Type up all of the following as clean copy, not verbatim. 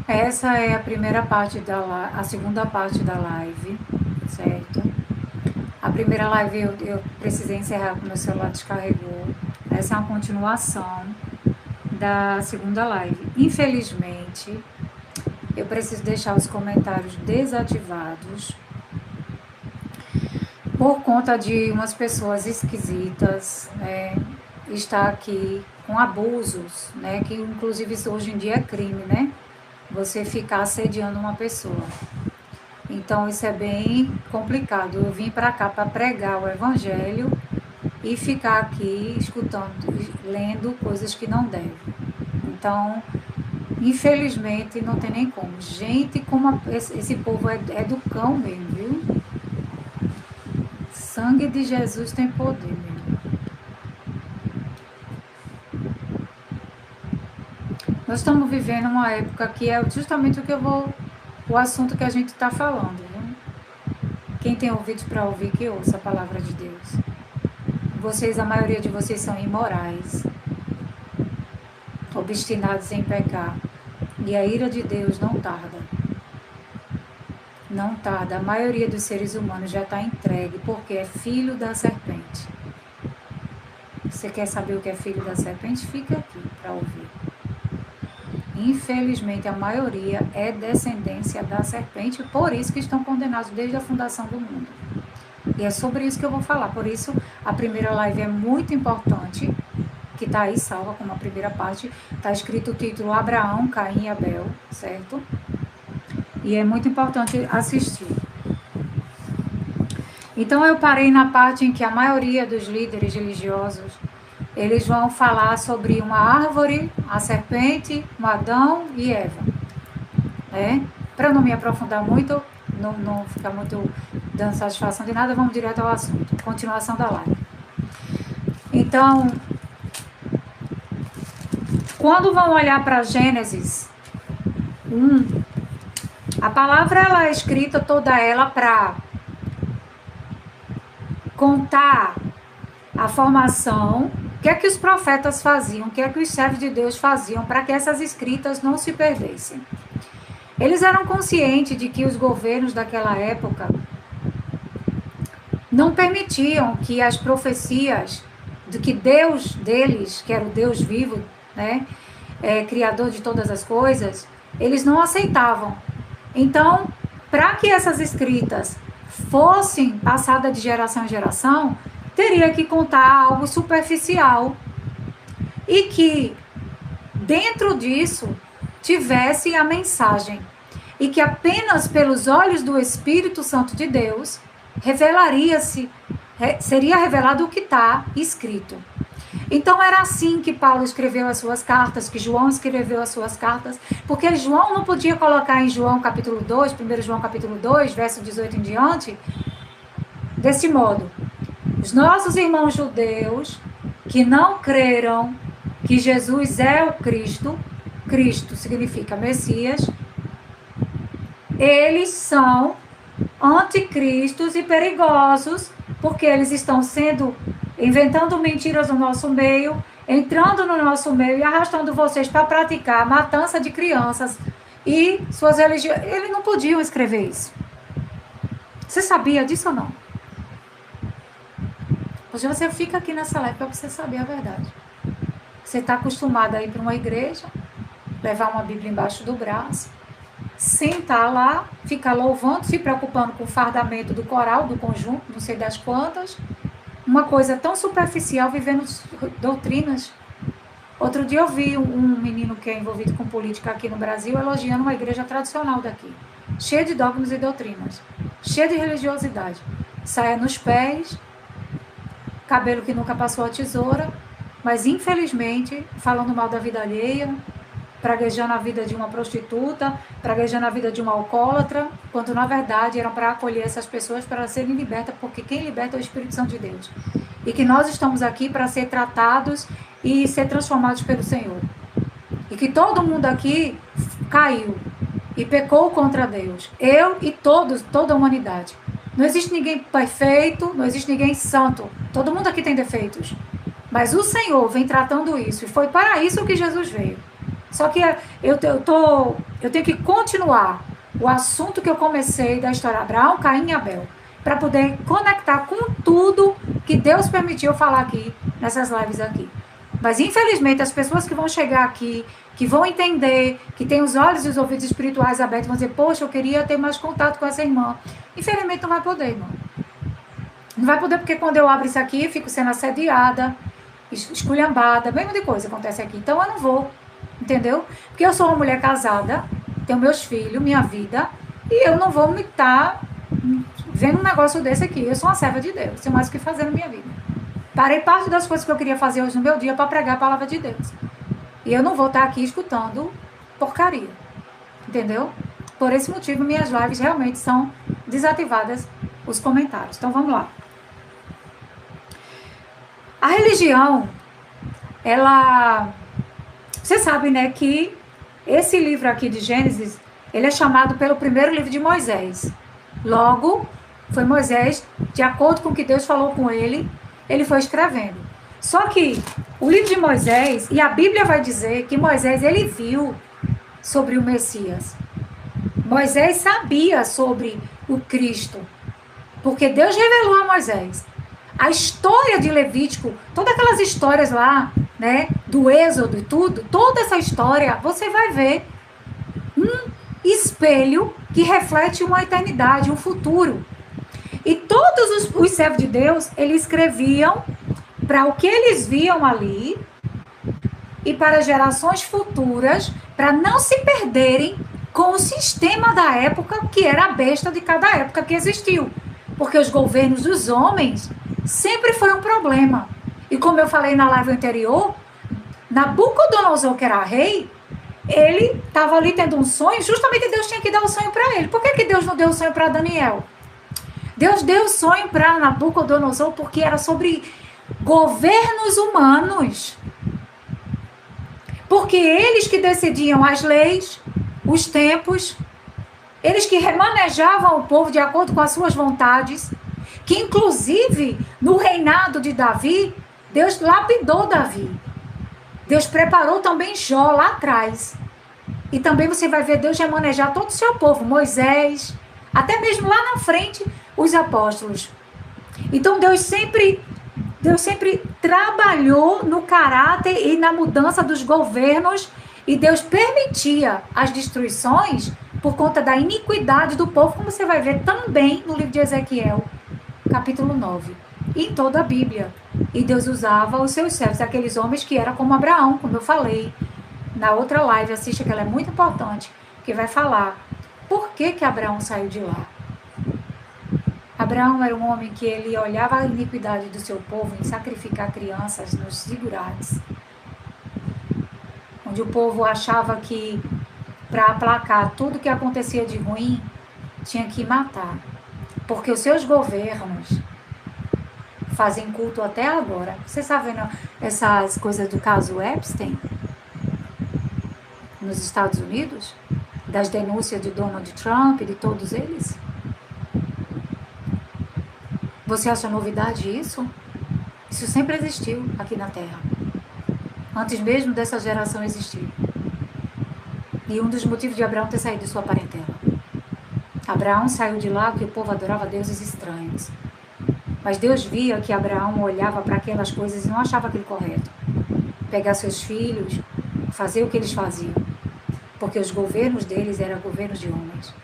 Essa é a primeira parte a segunda parte da live, certo? A primeira live eu precisei encerrar porque meu celular descarregou. Essa é uma continuação da segunda live. Infelizmente, eu preciso deixar os comentários desativados por conta de umas pessoas esquisitas, né, está aqui com abusos, né, que inclusive isso hoje em dia é crime, né, você ficar assediando uma pessoa. Então isso é bem complicado. Eu vim para cá para pregar o evangelho e ficar aqui escutando, lendo coisas que não devem. Então, infelizmente, não tem nem como. Gente, como esse povo é do cão mesmo, viu? Sangue de Jesus tem poder mesmo. Nós estamos vivendo uma época que é justamente o assunto que a gente está falando, viu? Quem tem ouvidos para ouvir, que ouça a palavra de Deus. Vocês, a maioria de vocês são imorais, obstinados em pecar. E a ira de Deus não tarda. Não tarda. A maioria dos seres humanos já está entregue porque é filho da serpente. Você quer saber o que é filho da serpente? Fica aqui para ouvir. Infelizmente, a maioria é descendência da serpente, por isso que estão condenados desde a fundação do mundo. E é sobre isso que eu vou falar. Por isso, a primeira live é muito importante, que está aí salva como a primeira parte. Está escrito o título Abraão, Caim e Abel, certo? E é muito importante assistir. Então, eu parei na parte em que a maioria dos líderes religiosos, eles vão falar sobre uma árvore, a serpente, um Adão e Eva. Né? Para não me aprofundar muito, não ficar muito dando satisfação de nada, vamos direto ao assunto. Continuação da live. Então, quando vão olhar para Gênesis 1, a palavra ela é escrita toda ela para contar a formação, o que é que os profetas faziam, o que é que os servos de Deus faziam para que essas escritas não se perdessem. Eles eram conscientes de que os governos daquela época não permitiam que as profecias do que Deus deles, que era o Deus vivo, né, criador de todas as coisas, eles não aceitavam. Então, para que essas escritas fossem passadas de geração em geração, teria que contar algo superficial e que dentro disso tivesse a mensagem e que apenas pelos olhos do Espírito Santo de Deus seria revelado o que está escrito. Então era assim que Paulo escreveu as suas cartas, que João escreveu as suas cartas, porque João não podia colocar em João capítulo 2, 1 João capítulo 2, verso 18 em diante, desse modo: os nossos irmãos judeus que não creram que Jesus é o Cristo, Cristo significa Messias, eles são anticristos e perigosos, porque eles estão inventando mentiras no nosso meio, entrando no nosso meio e arrastando vocês para praticar a matança de crianças e suas religiões. Eles não podiam escrever isso. Você sabia disso ou não? Hoje você fica aqui nessa live para você saber a verdade. Você está acostumado a ir para uma igreja, levar uma Bíblia embaixo do braço, sentar lá, ficar louvando, se preocupando com o fardamento do coral, do conjunto, não sei das quantas, uma coisa tão superficial, vivendo doutrinas. Outro dia eu vi um menino que é envolvido com política aqui no Brasil elogiando uma igreja tradicional daqui, cheia de dogmas e doutrinas, cheia de religiosidade, saia nos pés, cabelo que nunca passou a tesoura, mas infelizmente falando mal da vida alheia, praguejando a vida de uma prostituta, praguejando a vida de uma alcoólatra, quando na verdade eram para acolher essas pessoas para serem libertas, porque quem liberta é o Espírito Santo de Deus. E que nós estamos aqui para ser tratados e ser transformados pelo Senhor. E que todo mundo aqui caiu e pecou contra Deus. Eu e toda a humanidade. Não existe ninguém perfeito, não existe ninguém santo. Todo mundo aqui tem defeitos. Mas o Senhor vem tratando isso, e foi para isso que Jesus veio. Só que eu tenho que continuar o assunto que eu comecei da história Abraão, Caim e Abel, para poder conectar com tudo que Deus permitiu falar aqui, nessas lives aqui. Mas, infelizmente, as pessoas que vão chegar aqui, que vão entender, que têm os olhos e os ouvidos espirituais abertos, vão dizer, poxa, eu queria ter mais contato com essa irmã. Infelizmente, não vai poder, irmão. Não vai poder porque quando eu abro isso aqui, eu fico sendo assediada, esculhambada, mesmo de coisa acontece aqui. Então, eu não vou, entendeu? Porque eu sou uma mulher casada, tenho meus filhos, minha vida, e eu não vou me estar vendo um negócio desse aqui. Eu sou uma serva de Deus, tenho mais o que fazer na minha vida. Parei parte das coisas que eu queria fazer hoje no meu dia para pregar a palavra de Deus. E eu não vou estar aqui escutando porcaria. Entendeu? Por esse motivo, minhas lives realmente são desativadas os comentários. Então, vamos lá. A religião, ela... Você sabe, né, que esse livro aqui de Gênesis, ele é chamado pelo primeiro livro de Moisés. Logo, foi Moisés, de acordo com o que Deus falou com ele foi escrevendo. Só que o livro de Moisés, e a Bíblia vai dizer que Moisés, ele viu sobre o Messias. Moisés sabia sobre o Cristo, porque Deus revelou a Moisés. A história de Levítico, todas aquelas histórias lá, né, do Êxodo e tudo, toda essa história, você vai ver um espelho que reflete uma eternidade, um futuro. E todos os servos de Deus, eles escreviam para o que eles viam ali e para gerações futuras, para não se perderem com o sistema da época, que era a besta de cada época que existiu. Porque os governos dos homens sempre foi um problema. E como eu falei na live anterior, Nabucodonosor, que era rei, ele estava ali tendo um sonho, justamente Deus tinha que dar o sonho para ele. Por que Deus não deu o sonho para Daniel? Deus deu o sonho para Nabucodonosor porque era sobre governos humanos. Porque eles que decidiam as leis, os tempos, eles que remanejavam o povo de acordo com as suas vontades, que inclusive no reinado de Davi, Deus lapidou Davi. Deus preparou também Jó lá atrás. E também você vai ver Deus remanejar todo o seu povo, Moisés, até mesmo lá na frente, os apóstolos. Então Deus sempre trabalhou no caráter e na mudança dos governos, e Deus permitia as destruições por conta da iniquidade do povo, como você vai ver também no livro de Ezequiel, capítulo 9, e em toda a Bíblia. E Deus usava os seus servos, aqueles homens que eram como Abraão, como eu falei na outra live, assista que ela é muito importante, que vai falar por que Abraão saiu de lá. Abraão era um homem que ele olhava a iniquidade do seu povo em sacrificar crianças nos zigurates, onde o povo achava que para aplacar tudo que acontecia de ruim, tinha que matar, porque os seus governos fazem culto até agora. Você sabe essas coisas do caso Epstein nos Estados Unidos, das denúncias de Donald Trump e de todos eles? Você acha novidade isso? Isso sempre existiu aqui na Terra. Antes mesmo dessa geração existir. E um dos motivos de Abraão ter saído de sua parentela. Abraão saiu de lá porque o povo adorava deuses estranhos. Mas Deus via que Abraão olhava para aquelas coisas e não achava aquilo correto. Pegar seus filhos, fazer o que eles faziam. Porque os governos deles eram governos de homens.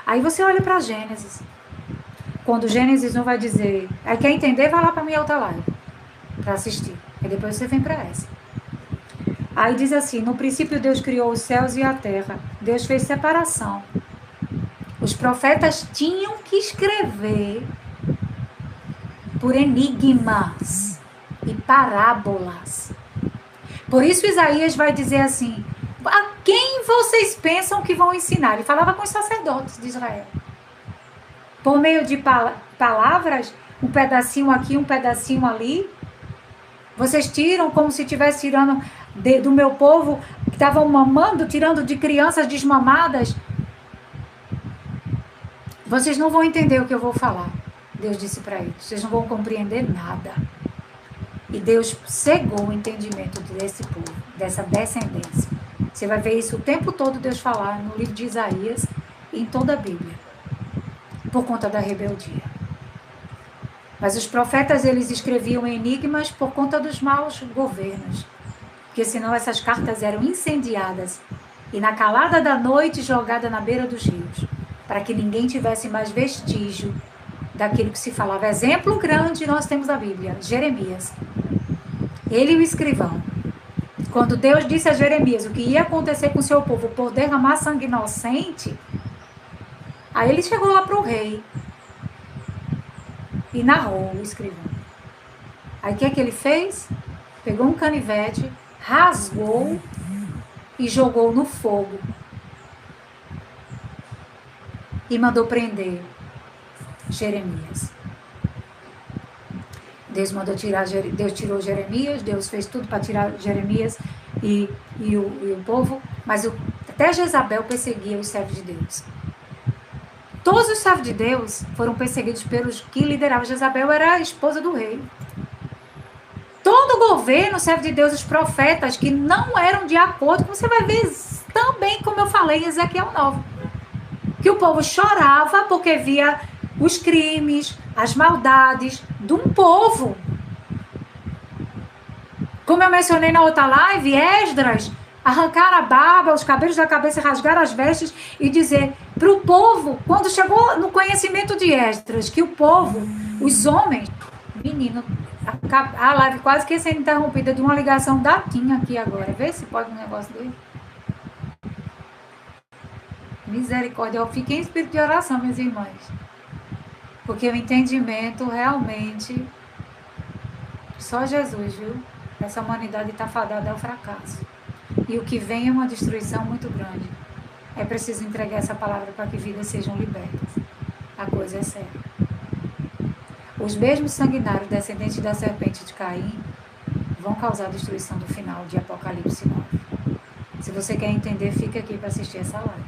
Aí você olha para Gênesis. Quando Gênesis 1 vai dizer, aí quer entender, vai lá para minha outra live, para assistir. Aí depois você vem para essa. Aí diz assim, no princípio Deus criou os céus e a terra. Deus fez separação. Os profetas tinham que escrever por enigmas e parábolas. Por isso Isaías vai dizer assim, a quem vocês pensam que vão ensinar? Ele falava com os sacerdotes de Israel. Por meio de palavras, um pedacinho aqui, um pedacinho ali. Vocês tiram como se estivesse tirando do meu povo, que estavam mamando, tirando de crianças desmamadas. Vocês não vão entender o que eu vou falar. Deus disse para eles. Vocês não vão compreender nada. E Deus cegou o entendimento desse povo, dessa descendência. Você vai ver isso o tempo todo Deus falar no livro de Isaías e em toda a Bíblia, por conta da rebeldia. Mas os profetas, eles escreviam enigmas por conta dos maus governos, porque senão essas cartas eram incendiadas e na calada da noite jogada na beira dos rios, para que ninguém tivesse mais vestígio daquilo que se falava. Exemplo grande nós temos na Bíblia, Jeremias. Ele e o escrivão. Quando Deus disse a Jeremias o que ia acontecer com o seu povo por derramar sangue inocente, aí ele chegou lá para o rei e narrou o escrivão. Aí o que é que ele fez? Pegou um canivete, rasgou e jogou no fogo. E mandou prender Jeremias. Deus tirou Jeremias, Deus fez tudo para tirar Jeremias e o povo, mas até Jezabel perseguia os servos de Deus. Todos os servos de Deus foram perseguidos pelos que lideravam. Jezabel era a esposa do rei. Todo o governo, servo de Deus, os profetas que não eram de acordo, você vai ver também, como eu falei em Ezequiel 9, que o povo chorava porque via os crimes, as maldades de um povo. Como eu mencionei na outra live, Esdras arrancar a barba, os cabelos da cabeça, rasgar as vestes e dizer para o povo, quando chegou no conhecimento de Esdras, que o povo, os homens, menino, a live quase que sendo interrompida de uma ligação da Tinha aqui agora. Vê se pode um negócio dele. Misericórdia, eu fiquei em espírito de oração, minhas irmãs. Porque o entendimento realmente, só Jesus, viu? Essa humanidade está fadada ao fracasso. E o que vem é uma destruição muito grande. É preciso entregar essa palavra para que vidas sejam libertas. A coisa é séria. Os mesmos sanguinários descendentes da serpente de Caim vão causar a destruição do final de Apocalipse 9. Se você quer entender, fica aqui para assistir essa live.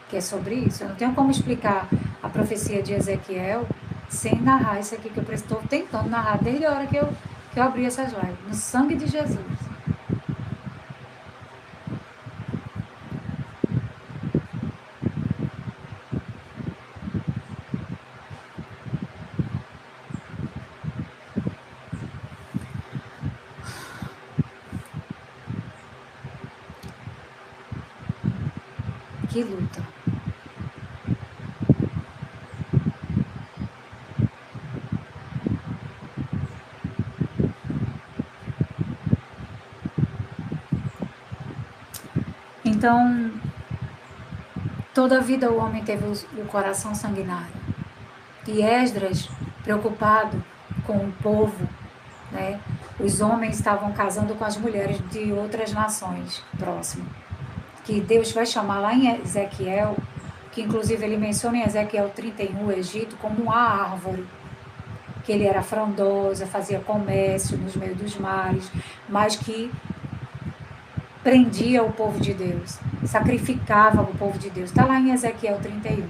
Que é sobre isso. Eu não tenho como explicar a profecia de Ezequiel sem narrar isso aqui que eu estou tentando narrar desde a hora que eu abri essas lives. No sangue de Jesus. Que luta. Então, toda a vida o homem teve o coração sanguinário. E Esdras, preocupado com o povo, né? Os homens estavam casando com as mulheres de outras nações próximas. Que Deus vai chamar lá em Ezequiel, que inclusive ele menciona em Ezequiel 31 o Egito como uma árvore, que ele era frondosa, fazia comércio nos meios dos mares, mas que prendia o povo de Deus, sacrificava o povo de Deus. Está lá em Ezequiel 31.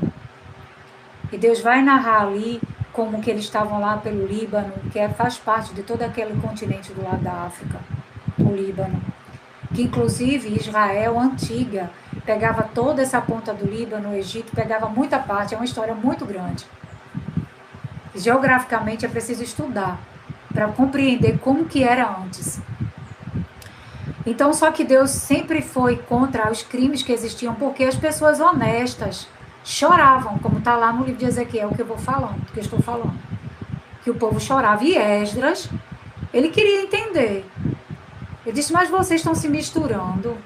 E Deus vai narrar ali como que eles estavam lá pelo Líbano, que faz parte de todo aquele continente do lado da África, o Líbano. Que inclusive Israel antiga pegava toda essa ponta do Líbano, o Egito, pegava muita parte, é uma história muito grande. Geograficamente é preciso estudar para compreender como que era antes. Então, só que Deus sempre foi contra os crimes que existiam, porque as pessoas honestas choravam, como está lá no livro de Ezequiel que eu estou falando. Que o povo chorava. E Esdras, ele queria entender. Ele disse, mas vocês estão se misturando.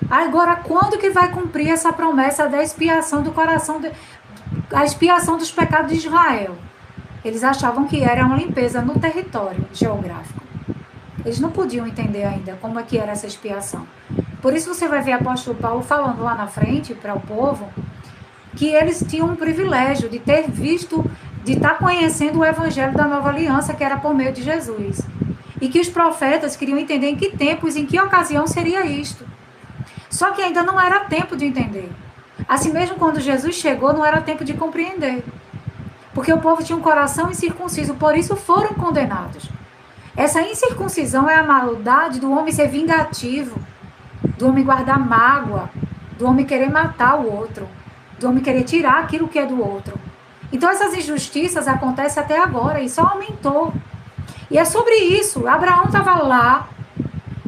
Agora, quando que vai cumprir essa promessa da expiação do coração, a expiação dos pecados de Israel? Eles achavam que era uma limpeza no território geográfico. Eles não podiam entender ainda como é que era essa expiação. Por isso você vai ver o apóstolo Paulo falando lá na frente para o povo que eles tinham um privilégio de ter visto, de estar conhecendo o evangelho da nova aliança, que era por meio de Jesus. E que os profetas queriam entender em que tempos, em que ocasião seria isto. Só que ainda não era tempo de entender. Assim mesmo, quando Jesus chegou, não era tempo de compreender. Porque o povo tinha um coração incircunciso, por isso foram condenados. Essa incircuncisão é a maldade do homem ser vingativo, do homem guardar mágoa, do homem querer matar o outro, do homem querer tirar aquilo que é do outro. Então essas injustiças acontecem até agora e só aumentou. E é sobre isso, Abraão estava lá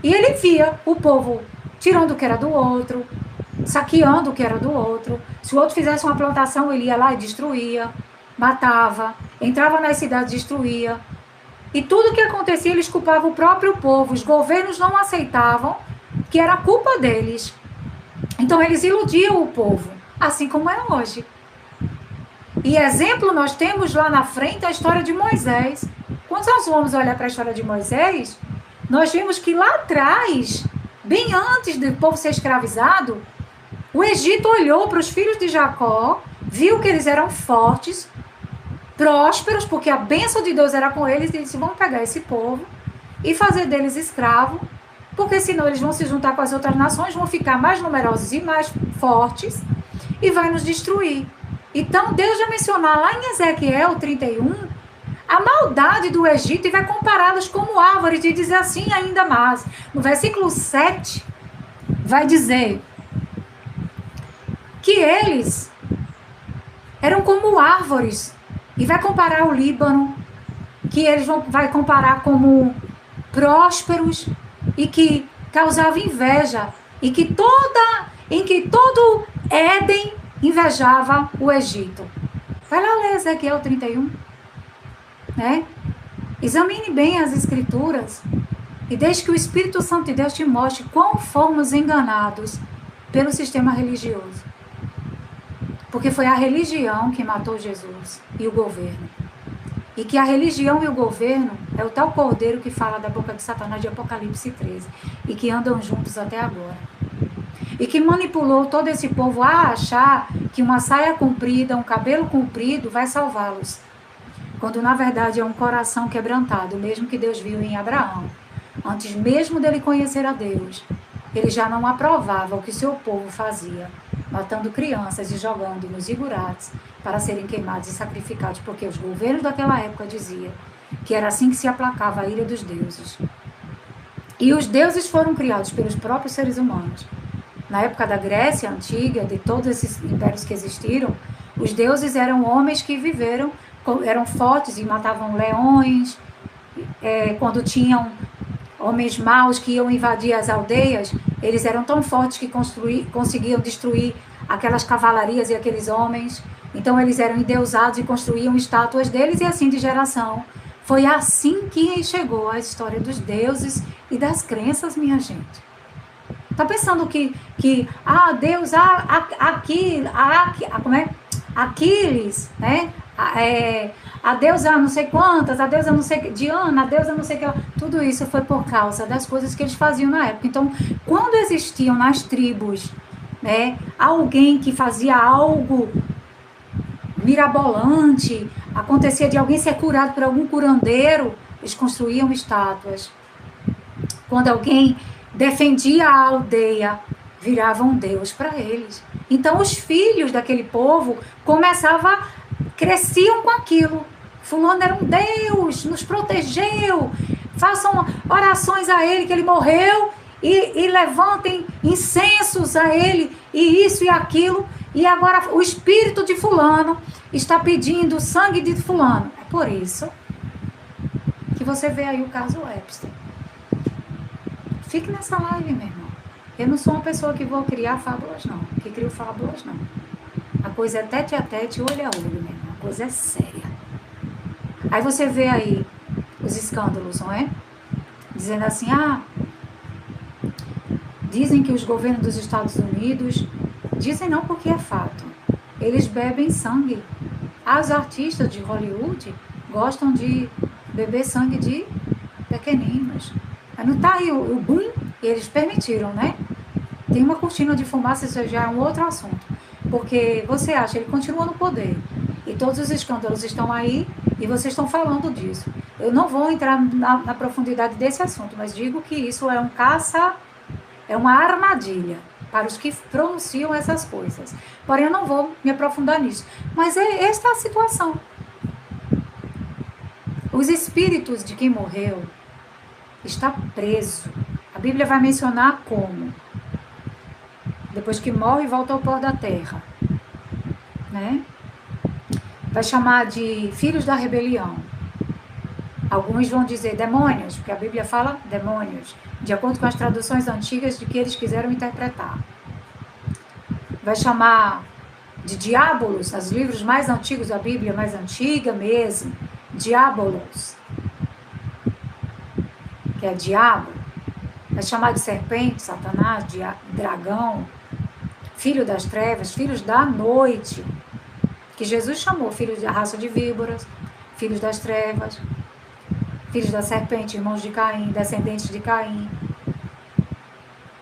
e ele via o povo tirando o que era do outro, saqueando o que era do outro. Se o outro fizesse uma plantação, ele ia lá e destruía, matava, entrava nas cidades e destruía. E tudo que acontecia, eles culpavam o próprio povo. Os governos não aceitavam que era culpa deles. Então eles iludiam o povo, assim como é hoje. E exemplo nós temos lá na frente a história de Moisés. Quando nós vamos olhar para a história de Moisés, nós vimos que lá atrás, bem antes do povo ser escravizado, o Egito olhou para os filhos de Jacó, viu que eles eram fortes, prósperos, porque a bênção de Deus era com eles, e disse, vamos pegar esse povo e fazer deles escravo, porque senão eles vão se juntar com as outras nações, vão ficar mais numerosos e mais fortes, e vai nos destruir. Então, Deus já mencionou lá em Ezequiel 31, a maldade do Egito, e vai compará-los como árvores, e dizer assim ainda mais. No versículo 7, vai dizer que eles eram como árvores, e vai comparar o Líbano, que eles vai comparar como prósperos, e que causava inveja, em que todo Éden invejava o Egito. Vai lá ler Ezequiel 31, né? Examine bem as escrituras e deixe que o Espírito Santo de Deus te mostre quão fomos enganados pelo sistema religioso. Porque foi a religião que matou Jesus e o governo. E que a religião e o governo é o tal cordeiro que fala da boca de Satanás de Apocalipse 13. E que andam juntos até agora. E que manipulou todo esse povo a achar que uma saia comprida, um cabelo comprido vai salvá-los. Quando na verdade é um coração quebrantado, mesmo que Deus viu em Abraão. Antes mesmo dele conhecer a Deus, ele já não aprovava o que seu povo fazia, matando crianças e jogando nos igurates para serem queimados e sacrificados, porque os governos daquela época diziam que era assim que se aplacava a ira dos deuses. E os deuses foram criados pelos próprios seres humanos. Na época da Grécia Antiga, de todos esses impérios que existiram, os deuses eram homens que viveram, eram fortes e matavam leões, quando tinham homens maus que iam invadir as aldeias, eles eram tão fortes que conseguiam destruir aquelas cavalarias e aqueles homens. Então eles eram endeusados e construíam estátuas deles, e assim de geração. Foi assim que chegou a história dos deuses e das crenças, minha gente. Tá pensando que Deus, como é? Aquiles, né? A deusa não sei quantas, a deusa não sei Diana, a deusa não sei que, tudo isso foi por causa das coisas que eles faziam na época. Então, quando existiam nas tribos, né, alguém que fazia algo mirabolante, acontecia de alguém ser curado por algum curandeiro, eles construíam estátuas. Quando alguém defendia a aldeia, viravam um Deus para eles. Então os filhos daquele povo cresciam com aquilo. Fulano era um Deus, nos protegeu, façam orações a ele que ele morreu e levantem incensos a ele e isso e aquilo. E agora o espírito de fulano está pedindo o sangue de fulano. É por isso que você vê aí o caso Epstein. Fique nessa live, meu irmão. Eu não sou uma pessoa que vou criar fábulas, não. Que crio fábulas, não. A coisa é tete a tete, olho a olho, meu irmão. A coisa é séria. Aí você vê aí os escândalos, não é? Dizendo assim, dizem que os governos dos Estados Unidos, dizem não porque é fato, eles bebem sangue. Os artistas de Hollywood gostam de beber sangue de pequeninos. Aí não tá aí o boom, eles permitiram, né? Tem uma cortina de fumaça, isso já é um outro assunto. Porque você acha, ele continua no poder. E todos os escândalos estão aí e vocês estão falando disso. Eu não vou entrar na profundidade desse assunto, mas digo que isso é é uma armadilha para os que pronunciam essas coisas. Porém, eu não vou me aprofundar nisso. Mas esta é a situação. Os espíritos de quem morreu está preso. A Bíblia vai mencionar como? Depois que morre, volta ao pó da terra. Né? Vai chamar de filhos da rebelião. Alguns vão dizer demônios, porque a Bíblia fala demônios, de acordo com as traduções antigas de que eles quiseram interpretar. Vai chamar de diabolos, nos livros mais antigos da Bíblia, mais antiga mesmo, diabolos, que é diabo. Vai chamar de serpente, satanás, de dragão, filho das trevas, filhos da noite, que Jesus chamou filhos da raça de víboras, filhos das trevas, filhos da serpente, irmãos de Caim, descendentes de Caim.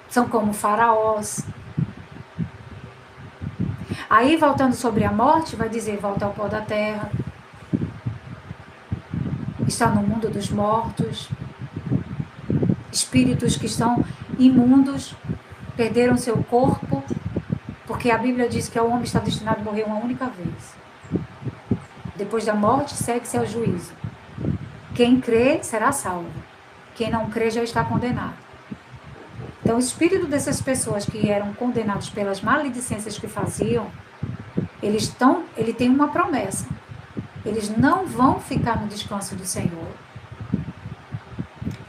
São como faraós. Aí, voltando sobre a morte, vai dizer, volta ao pó da terra. Está no mundo dos mortos. Espíritos que estão imundos, perderam seu corpo, porque a Bíblia diz que o homem está destinado a morrer uma única vez. Depois da morte, segue-se ao juízo. Quem crê será salvo. Quem não crê já está condenado. Então, o espírito dessas pessoas que eram condenados pelas maledicências que faziam, ele tem uma promessa. Eles não vão ficar no descanso do Senhor.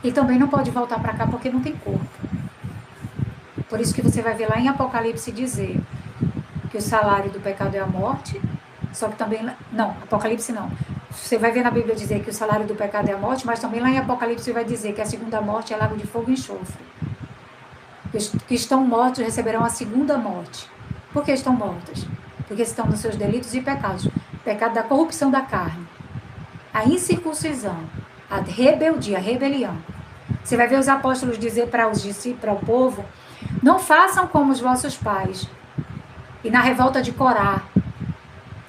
E também não pode voltar para cá porque não tem corpo. Por isso que você vai ver lá em Apocalipse dizer que o salário do pecado é a morte, só que também... Não, Apocalipse não. Você vai ver na Bíblia dizer que o salário do pecado é a morte, mas também lá em Apocalipse vai dizer que a segunda morte é lago de fogo e enxofre. Os que estão mortos receberão a segunda morte. Por que estão mortos? Porque estão nos seus delitos e pecados. Pecado da corrupção da carne, a incircuncisão, a rebeldia, a rebelião. Você vai ver os apóstolos dizer para os discípulos, para o povo, não façam como os vossos pais. E na revolta de Corá,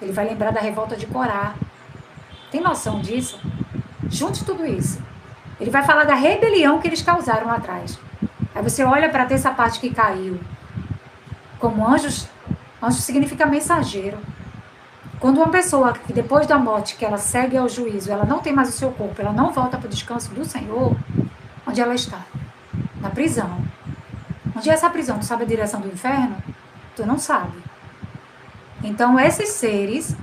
ele vai lembrar da revolta de Corá. Tem noção disso? Junte tudo isso. Ele vai falar da rebelião que eles causaram lá atrás. Aí você olha para ter essa parte que caiu. Como anjos, anjo significa mensageiro. Quando uma pessoa que depois da morte, que ela segue ao juízo, ela não tem mais o seu corpo, ela não volta para o descanso do Senhor, onde ela está? Na prisão. Onde é essa prisão? Tu sabe a direção do inferno? Tu não sabe. Então, esses seres,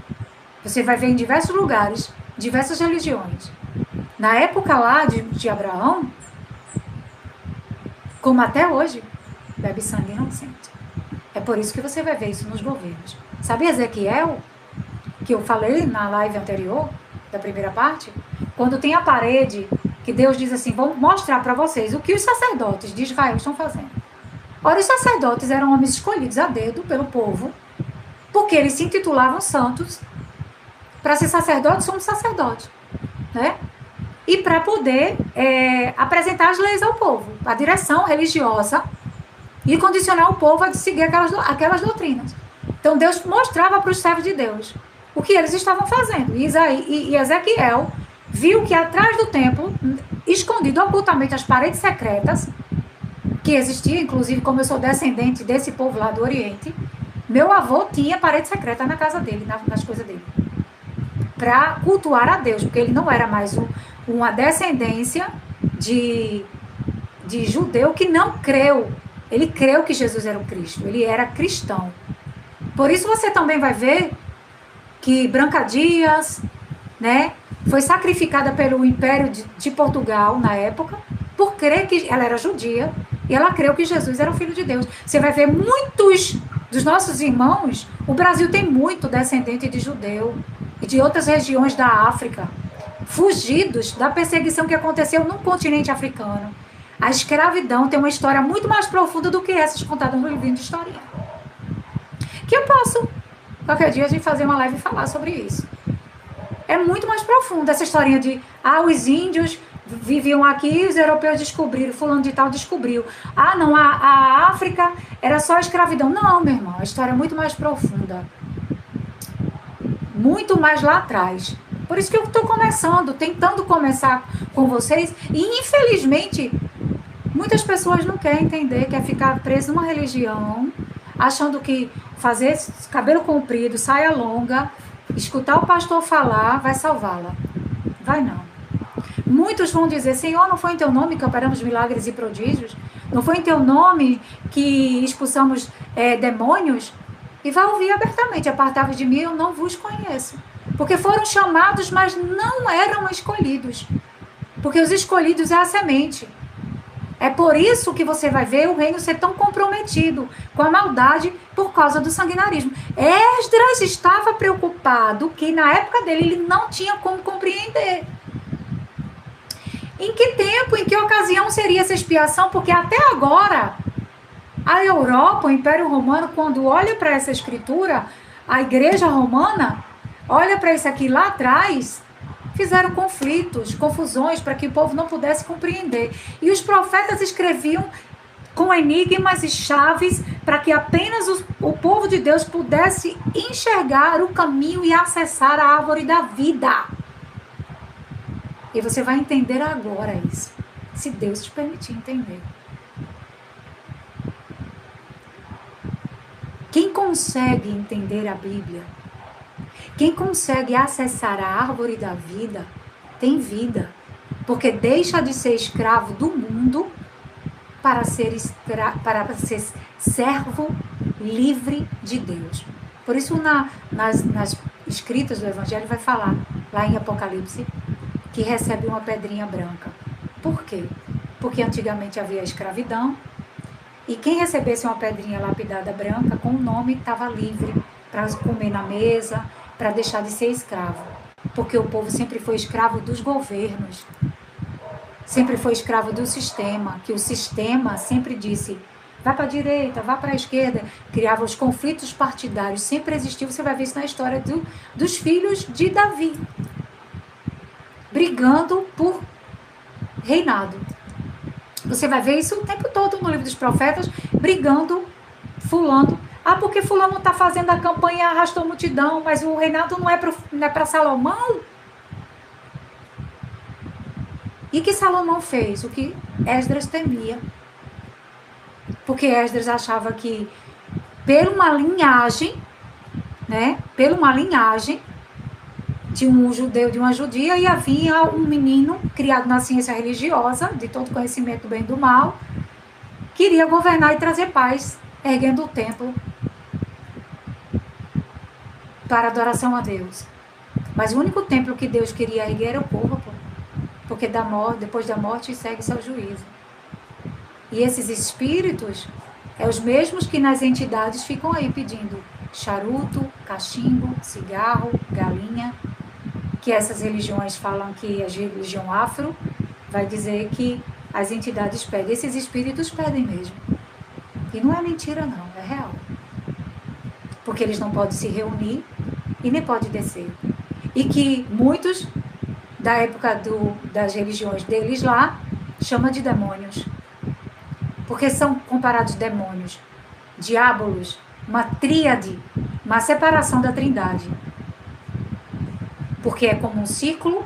você vai ver em diversos lugares, diversas religiões. Na época lá de Abraão, como até hoje, bebe sangue inocente. É por isso que você vai ver isso nos governos. Sabe Ezequiel, que eu falei na live anterior, da primeira parte? Quando tem a parede, que Deus diz assim, vou mostrar para vocês o que os sacerdotes de Israel estão fazendo. Ora, os sacerdotes eram homens escolhidos a dedo pelo povo, porque eles se intitulavam santos. Para ser sacerdote, somos sacerdotes, né? E para poder apresentar as leis ao povo, a direção religiosa, e condicionar o povo a seguir aquelas doutrinas. Então, Deus mostrava para os servos de Deus o que eles estavam fazendo. E Ezequiel viu que atrás do templo, escondido ocultamente as paredes secretas, que existia, inclusive, como eu sou descendente desse povo lá do Oriente, meu avô tinha parede secreta na casa dele, nas coisas dele, para cultuar a Deus, porque ele não era mais uma descendência de judeu que não creu. Ele creu que Jesus era o Cristo, ele era cristão. Por isso você também vai ver que Branca Dias, né, foi sacrificada pelo Império de Portugal na época, por crer que ela era judia, e ela creu que Jesus era o Filho de Deus. Você vai ver muitos dos nossos irmãos, o Brasil tem muito descendente de judeu, e de outras regiões da África, fugidos da perseguição que aconteceu no continente africano. A escravidão tem uma história muito mais profunda do que essas contadas no livrinho de historinha. Que eu posso, qualquer dia, a gente fazer uma live e falar sobre isso. É muito mais profunda essa historinha de, os índios viviam aqui, os europeus descobriram, fulano de tal descobriu. Não, a África era só escravidão. Não, meu irmão, a história é muito mais profunda. Muito mais lá atrás. Por isso que eu estou tentando começar com vocês, e infelizmente muitas pessoas não querem entender, quer ficar preso numa religião, achando que fazer cabelo comprido, saia longa, escutar o pastor falar, vai salvá-la. Vai não. Muitos vão dizer, Senhor, não foi em teu nome que operamos milagres e prodígios? Não foi em teu nome que expulsamos demônios? E vai ouvir abertamente, apartai-vos de mim, eu não vos conheço. Porque foram chamados, mas não eram escolhidos. Porque os escolhidos é a semente. É por isso que você vai ver o reino ser tão comprometido com a maldade por causa do sanguinarismo. Esdras estava preocupado que na época dele ele não tinha como compreender. Em que tempo, em que ocasião seria essa expiação? Porque até agora, a Europa, o Império Romano, quando olha para essa escritura, a Igreja Romana, olha para isso aqui lá atrás, fizeram conflitos, confusões, para que o povo não pudesse compreender. E os profetas escreviam com enigmas e chaves para que apenas o povo de Deus pudesse enxergar o caminho e acessar a árvore da vida. E você vai entender agora isso, se Deus te permitir entender. Quem consegue entender a Bíblia, quem consegue acessar a árvore da vida, tem vida. Porque deixa de ser escravo do mundo para ser servo livre de Deus. Por isso, nas escritas do Evangelho, vai falar, lá em Apocalipse, que recebe uma pedrinha branca. Por quê? Porque antigamente havia escravidão, e quem recebesse uma pedrinha lapidada branca, com o nome, estava livre para comer na mesa, para deixar de ser escravo. Porque o povo sempre foi escravo dos governos, sempre foi escravo do sistema, que o sistema sempre disse, vá para a direita, vá para a esquerda, criava os conflitos partidários, sempre existiu, você vai ver isso na história dos filhos de Davi, brigando por reinado. Você vai ver isso o tempo todo no livro dos profetas, brigando, fulano. Ah, porque fulano está fazendo a campanha, arrastou multidão, mas o reinado não é para Salomão? E que Salomão fez? O que Esdras temia. Porque Esdras achava que, por uma linhagem, de um judeu, de uma judia, e havia um menino criado na ciência religiosa, de todo conhecimento do bem e do mal, queria governar e trazer paz, erguendo o templo para adoração a Deus. Mas o único templo que Deus queria erguer era o corpo, porque depois da morte segue seu juízo. E esses espíritos é os mesmos que nas entidades ficam aí pedindo charuto, cachimbo, cigarro, galinha, que essas religiões falam que a religião afro vai dizer que as entidades pedem. Esses espíritos pedem mesmo. E não é mentira não, é real. Porque eles não podem se reunir e nem podem descer. E que muitos da época das religiões deles lá chamam de demônios. Porque são comparados demônios, diabolos, uma tríade, uma separação da trindade. Porque é como um círculo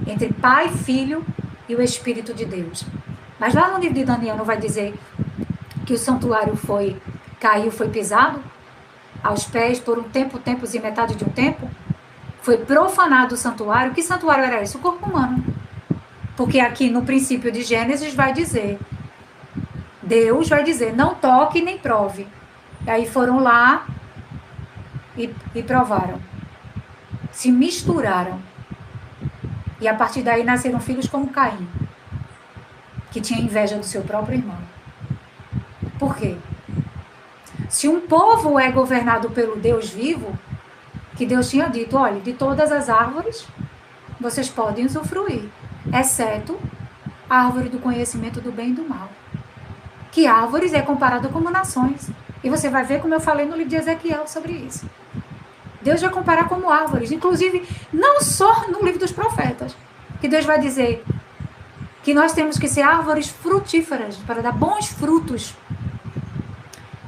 entre Pai, Filho e o Espírito de Deus. Mas lá no livro de Daniel não vai dizer que o santuário caiu, foi pisado aos pés por um tempo, tempos e metade de um tempo? Foi profanado o santuário. Que santuário era esse? O corpo humano. Porque aqui no princípio de Gênesis vai dizer, Deus vai dizer, não toque nem prove. E aí foram lá e provaram. Se misturaram. E a partir daí nasceram filhos como Caim, que tinha inveja do seu próprio irmão. Por quê? Se um povo é governado pelo Deus vivo, que Deus tinha dito, olha, de todas as árvores, vocês podem usufruir, exceto a árvore do conhecimento do bem e do mal. Que árvores é comparado como nações. E você vai ver, como eu falei no livro de Ezequiel sobre isso. Deus vai comparar como árvores, inclusive não só no livro dos profetas, que Deus vai dizer que nós temos que ser árvores frutíferas para dar bons frutos.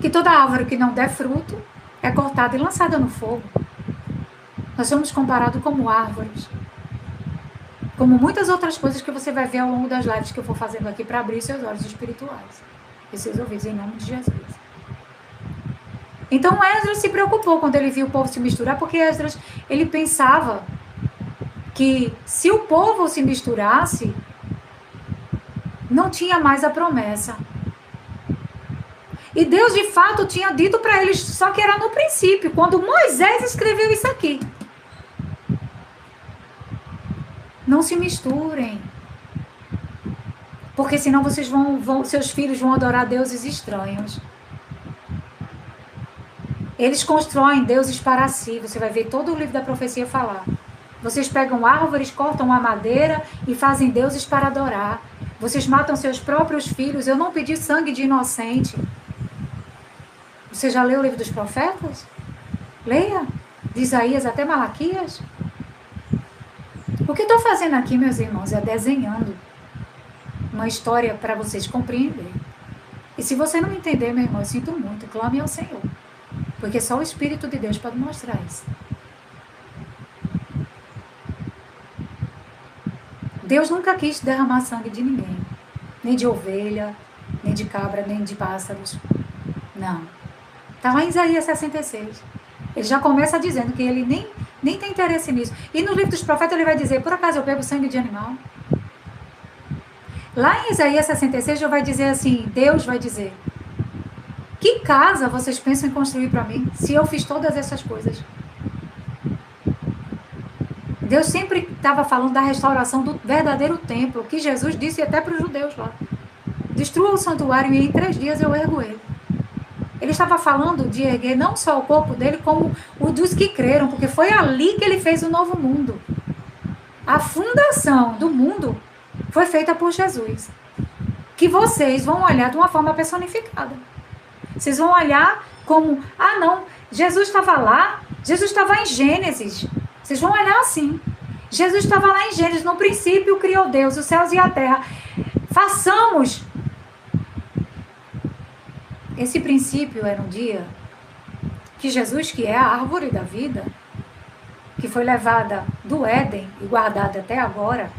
Que toda árvore que não der fruto é cortada e lançada no fogo. Nós somos comparados como árvores. Como muitas outras coisas que você vai ver ao longo das lives que eu vou fazendo aqui para abrir seus olhos espirituais e seus ouvidos, em nome de Jesus. Então Esdras se preocupou quando ele viu o povo se misturar, porque Esdras, ele pensava que se o povo se misturasse, não tinha mais a promessa. E Deus, de fato, tinha dito para eles, só que era no princípio, quando Moisés escreveu isso aqui. Não se misturem. Porque senão vocês seus filhos vão adorar deuses estranhos. Eles constroem deuses para si. Você vai ver todo o livro da profecia falar. Vocês pegam árvores, cortam a madeira e fazem deuses para adorar. Vocês matam seus próprios filhos. Eu não pedi sangue de inocente. Você já leu o livro dos profetas? Leia. De Isaías até Malaquias. O que eu estou fazendo aqui, meus irmãos, é desenhando uma história para vocês compreenderem. E se você não entender, meu irmão, eu sinto muito. Clame ao Senhor. Porque só o Espírito de Deus pode mostrar isso. Deus nunca quis derramar sangue de ninguém. Nem de ovelha, nem de cabra, nem de pássaros. Não. Está lá em Isaías 66. Ele já começa dizendo que ele nem tem interesse nisso. E no livro dos profetas ele vai dizer, por acaso eu bebo sangue de animal? Lá em Isaías 66 já vai dizer assim, Deus vai dizer, que casa vocês pensam em construir para mim, se eu fiz todas essas coisas? Deus sempre estava falando da restauração do verdadeiro templo, que Jesus disse até para os judeus lá. Destrua o santuário e em 3 dias eu ergo ele. Ele estava falando de erguer não só o corpo dele, como o dos que creram, porque foi ali que ele fez o novo mundo. A fundação do mundo foi feita por Jesus. Que vocês vão olhar de uma forma personificada. Vocês vão olhar como, não, Jesus estava lá, Jesus estava em Gênesis. Vocês vão olhar assim. Jesus estava lá em Gênesis, no princípio criou Deus, os céus e a terra. Façamos. Esse princípio era um dia que Jesus, que é a árvore da vida, que foi levada do Éden e guardada até agora,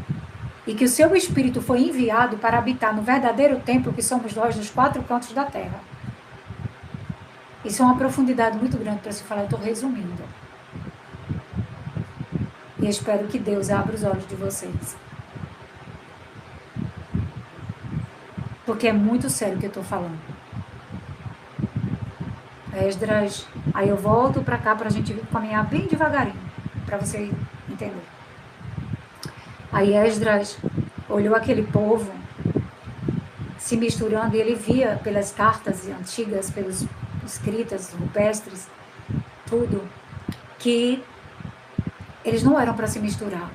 e que o seu Espírito foi enviado para habitar no verdadeiro templo que somos nós, nos 4 cantos da terra. Isso é uma profundidade muito grande para se falar, eu estou resumindo. E espero que Deus abra os olhos de vocês. Porque é muito sério o que eu estou falando. Esdras, aí eu volto para cá para a gente caminhar bem devagarinho, para você entender. Aí Esdras olhou aquele povo se misturando e ele via pelas cartas antigas, pelas escritas, rupestres, tudo, que eles não eram para se misturar,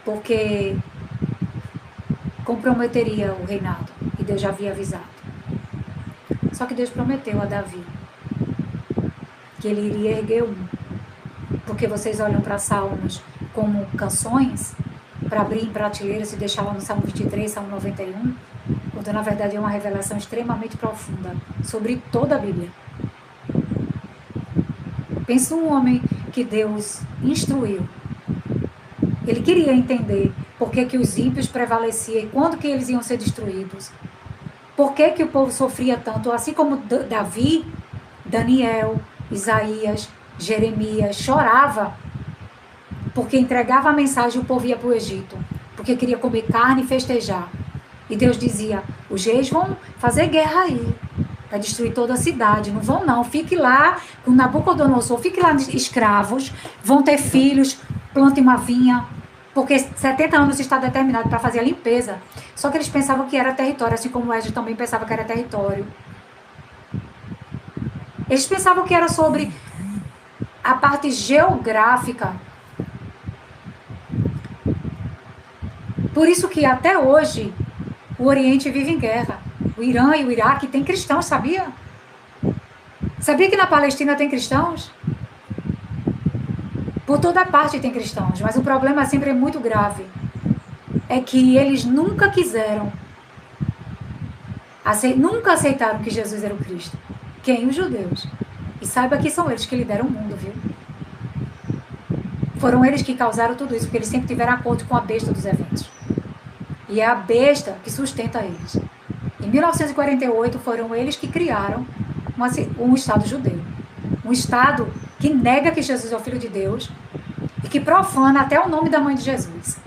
porque comprometeria o reinado, e Deus já havia avisado. Só que Deus prometeu a Davi que ele iria erguer um, porque vocês olham para salmos como canções, para abrir em prateleiras e deixar lá no Salmo 23, Salmo 91, quando na verdade é uma revelação extremamente profunda sobre toda a Bíblia. Pensa um homem que Deus instruiu. Ele queria entender por que os ímpios prevaleciam e quando que eles iam ser destruídos. Por que o povo sofria tanto, assim como Davi, Daniel, Isaías, Jeremias, chorava porque entregava a mensagem e o povo ia para o Egito, porque queria comer carne e festejar. E Deus dizia, os reis vão fazer guerra aí, para destruir toda a cidade, não vão não, fique lá com Nabucodonosor, fique lá escravos, vão ter filhos, plantem uma vinha, porque 70 anos está determinado para fazer a limpeza. Só que eles pensavam que era território, assim como o Esdras também pensava que era território. Eles pensavam que era sobre a parte geográfica. Por isso que até hoje o Oriente vive em guerra. O Irã e o Iraque têm cristãos, sabia? Sabia que na Palestina tem cristãos? Por toda parte tem cristãos, mas o problema sempre é muito grave. É que eles nunca quiseram, nunca aceitaram que Jesus era o Cristo. Quem? Os judeus. E saiba que são eles que lideram o mundo, viu? Foram eles que causaram tudo isso, porque eles sempre tiveram acordo com a besta dos eventos. E é a besta que sustenta eles. Em 1948, foram eles que criaram um Estado judeu. Um Estado que nega que Jesus é o Filho de Deus, e que profana até o nome da mãe de Jesus.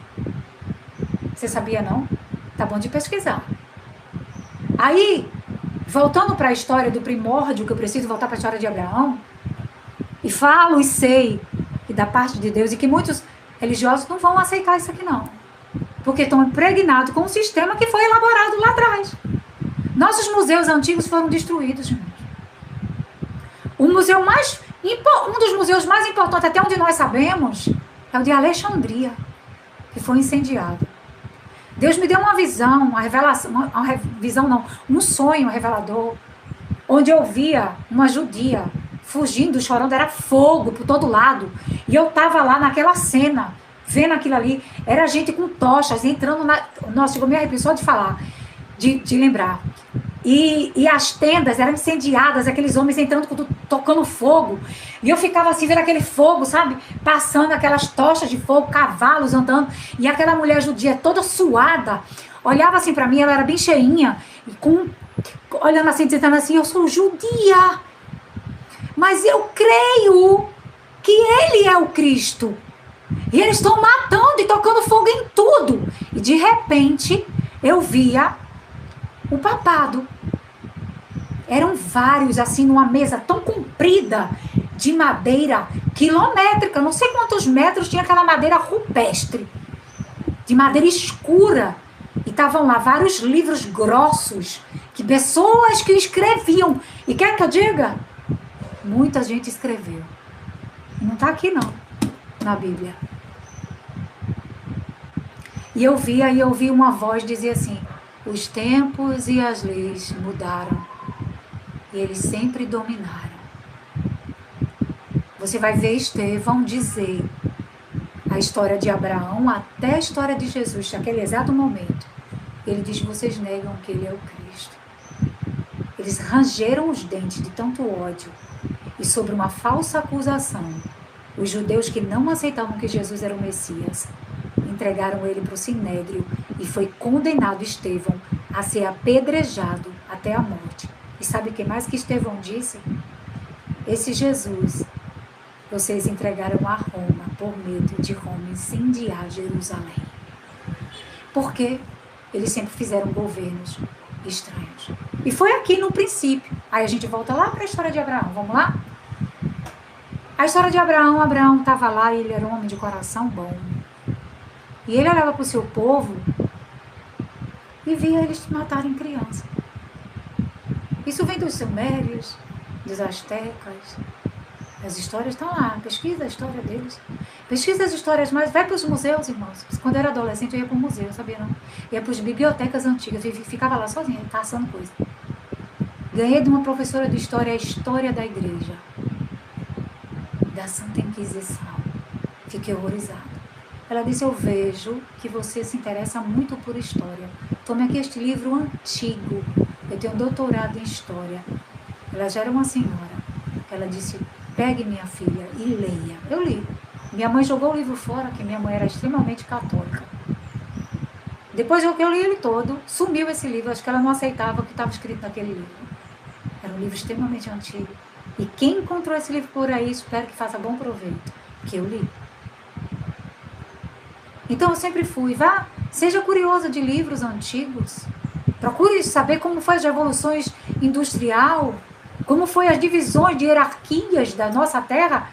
Você sabia, não? Tá bom de pesquisar. Aí, voltando para a história do primórdio, que eu preciso voltar para a história de Abraão, e falo e sei que da parte de Deus, e que muitos religiosos não vão aceitar isso aqui não, porque estão impregnados com um sistema que foi elaborado lá atrás. Nossos museus antigos foram destruídos, gente. Um dos museus mais importantes, até onde nós sabemos, é o de Alexandria, que foi incendiado. Deus me deu uma visão, uma revelação, um sonho revelador, onde eu via uma judia fugindo, chorando, era fogo por todo lado. E eu estava lá naquela cena, vendo aquilo ali, era gente com tochas entrando na... Nossa, chegou me arrepio só de falar, de lembrar. E as tendas eram incendiadas, aqueles homens entrando, tocando fogo. E eu ficava assim, vendo aquele fogo, sabe? Passando aquelas tochas de fogo, cavalos andando. E aquela mulher judia toda suada, olhava assim pra mim, ela era bem cheinha, e olhando assim, dizendo assim, eu sou judia, mas eu creio que ele é o Cristo. E eles estão matando e tocando fogo em tudo. E de repente, eu via o papado. Eram vários, assim, numa mesa tão comprida, de madeira quilométrica. Não sei quantos metros tinha aquela madeira rupestre, de madeira escura. E estavam lá vários livros grossos, que pessoas que escreviam. E quer que eu diga? Muita gente escreveu. Não está aqui, não, na Bíblia. E eu vi uma voz dizer assim, os tempos e as leis mudaram. E eles sempre dominaram. Você vai ver Estevão dizer a história de Abraão até a história de Jesus, naquele exato momento. Ele diz, vocês negam que ele é o Cristo. Eles rangeram os dentes de tanto ódio. E sobre uma falsa acusação, os judeus que não aceitavam que Jesus era o Messias, entregaram ele para o sinédrio e foi condenado Estevão a ser apedrejado até a morte. E sabe o que mais que Estevão disse? Esse Jesus, vocês entregaram a Roma por medo de Roma incendiar Jerusalém. Por quê? Eles sempre fizeram governos estranhos. E foi aqui no princípio. Aí a gente volta lá para a história de Abraão. Vamos lá? A história de Abraão. Abraão estava lá e ele era um homem de coração bom. E ele olhava para o seu povo e via eles matarem crianças. Isso vem dos sumérios, dos astecas. As histórias estão lá. Pesquisa a história deles. Pesquisa as histórias mais. Vai para os museus, irmãos. Quando eu era adolescente, eu ia para o museu, sabia não? Ia para as bibliotecas antigas. Eu ficava lá sozinha, caçando coisa. Ganhei de uma professora de história a história da igreja, da Santa Inquisição. Fiquei horrorizada. Ela disse, eu vejo que você se interessa muito por história. Tome aqui este livro antigo. Eu tenho um doutorado em história. Ela já era uma senhora. Ela disse, pegue minha filha e leia. Eu li. Minha mãe jogou o livro fora, que minha mãe era extremamente católica. Depois que eu li ele todo, sumiu esse livro. Acho que ela não aceitava o que estava escrito naquele livro. Era um livro extremamente antigo. E quem encontrou esse livro por aí, espero que faça bom proveito. Que eu li. Então eu sempre fui, seja curioso de livros antigos, procure saber como foi as revoluções industrial, como foi as divisões de hierarquias da nossa terra.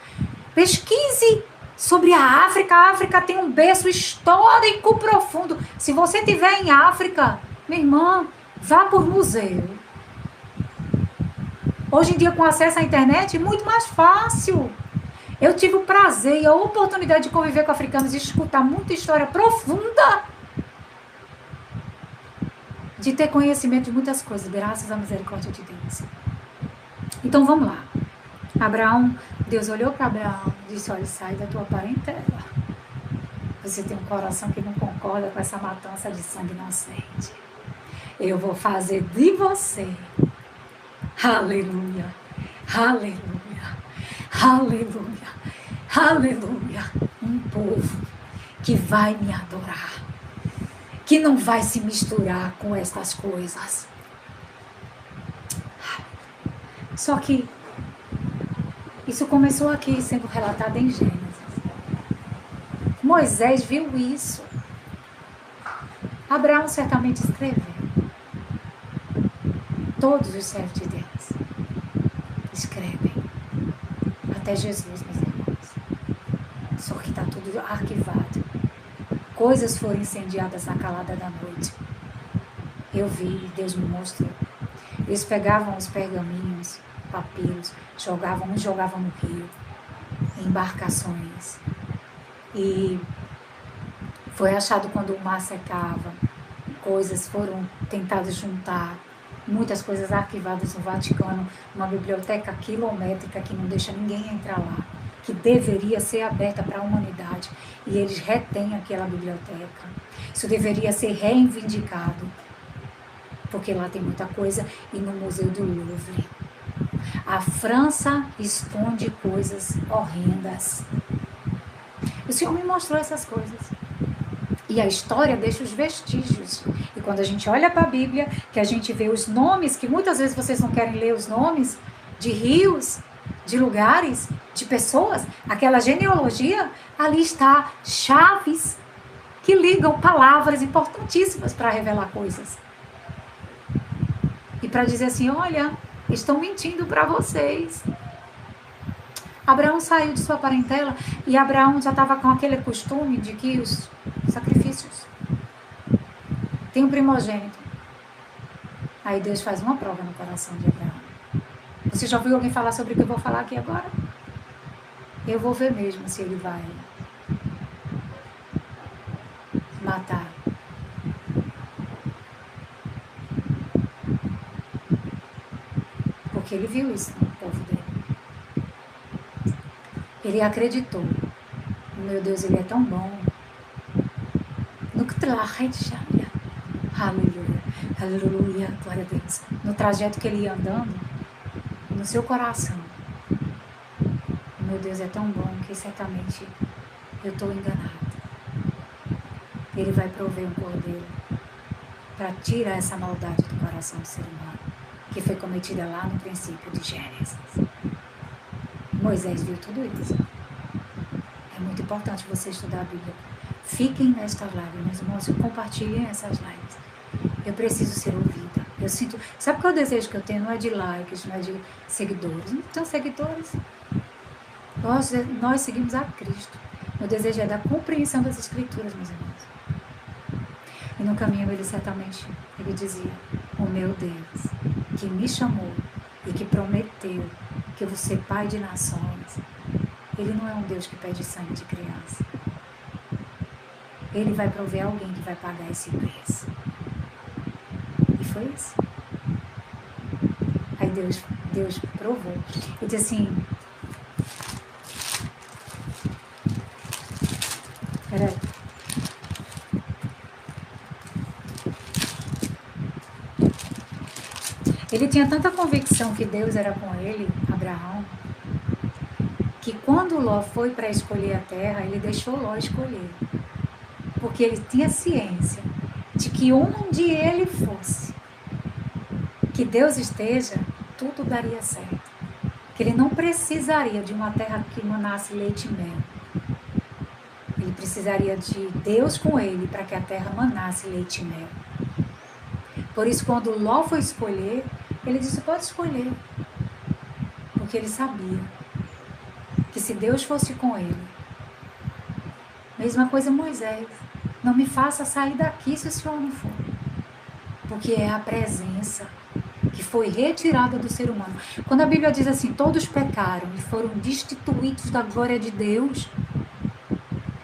Pesquise sobre a África tem um berço histórico profundo. Se você estiver em África, minha irmã, vá por museu. Hoje em dia, com acesso à internet, é muito mais fácil. Eu tive o prazer e a oportunidade de conviver com africanos e escutar muita história profunda, de ter conhecimento de muitas coisas, graças à misericórdia de Deus. Então vamos lá. Abraão, Deus olhou para Abraão e disse, olha, sai da tua parentela. Você tem um coração que não concorda com essa matança de sangue inocente. Eu vou fazer de você, aleluia, aleluia, aleluia, aleluia, um povo que vai me adorar, que não vai se misturar com estas coisas. Só que isso começou aqui, sendo relatado em Gênesis. Moisés viu isso. Abraão certamente escreveu. Todos os servos de Deus escrevem. Até Jesus, meus irmãos. Só que está tudo arquivado. Coisas foram incendiadas na calada da noite. Eu vi, Deus me mostrou. Eles pegavam os pergaminhos, papiros, jogavam no rio, em embarcações. E foi achado quando o mar secava. Coisas foram tentadas juntar. Muitas coisas arquivadas no Vaticano, uma biblioteca quilométrica que não deixa ninguém entrar lá, que deveria ser aberta para a humanidade, e eles retêm aquela biblioteca. Isso deveria ser reivindicado, porque lá tem muita coisa, e no Museu do Louvre. A França esconde coisas horrendas. O Senhor me mostrou essas coisas. E a história deixa os vestígios. E quando a gente olha para a Bíblia, que a gente vê os nomes, que muitas vezes vocês não querem ler os nomes, de rios, de lugares, de pessoas, aquela genealogia, ali está chaves que ligam palavras importantíssimas para revelar coisas. E para dizer assim, olha, estão mentindo para vocês. Abraão saiu de sua parentela e Abraão já estava com aquele costume de que os sacrifícios tem um primogênito. Aí Deus faz uma prova no coração de Abraão. Você já ouviu alguém falar sobre o que eu vou falar aqui agora? Eu vou ver mesmo se ele vai matar. Porque ele viu isso no povo dele. Ele acreditou. Meu Deus, ele é tão bom. Aleluia, aleluia, glória a Deus. No trajeto que ele ia andando, no seu coração, meu Deus é tão bom que certamente eu estou enganado. Ele vai prover um cordeiro para tirar essa maldade do coração do ser humano, que foi cometida lá no princípio de Gênesis. Moisés viu tudo isso. É muito importante você estudar a Bíblia. Fiquem nestas lives, meus irmãos, compartilhem essas lives. Eu preciso ser ouvida. Eu sinto. Sabe qual é o desejo que eu tenho? Não é de likes, não é de seguidores. Não tenho seguidores. Nós seguimos a Cristo. Meu desejo é da compreensão das Escrituras, meus irmãos. E no caminho ele certamente, ele dizia, o meu Deus, que me chamou e que prometeu que eu vou ser pai de nações. Ele não é um Deus que pede sangue de criança. Ele vai prover alguém que vai pagar esse preço. E foi isso. Aí Deus provou. Ele disse assim, peraí. Ele tinha tanta convicção que Deus era com ele, Abraão, que quando Ló foi para escolher a terra, ele deixou Ló escolher. Porque ele tinha ciência de que onde ele fosse, que Deus esteja, tudo daria certo. Que ele não precisaria de uma terra que manasse leite e mel. Ele precisaria de Deus com ele para que a terra manasse leite e mel. Por isso, quando Ló foi escolher, ele disse, pode escolher. Porque ele sabia que se Deus fosse com ele, mesma coisa Moisés, não me faça sair daqui se o Senhor não for. Porque é a presença que foi retirada do ser humano. Quando a Bíblia diz assim, todos pecaram e foram destituídos da glória de Deus,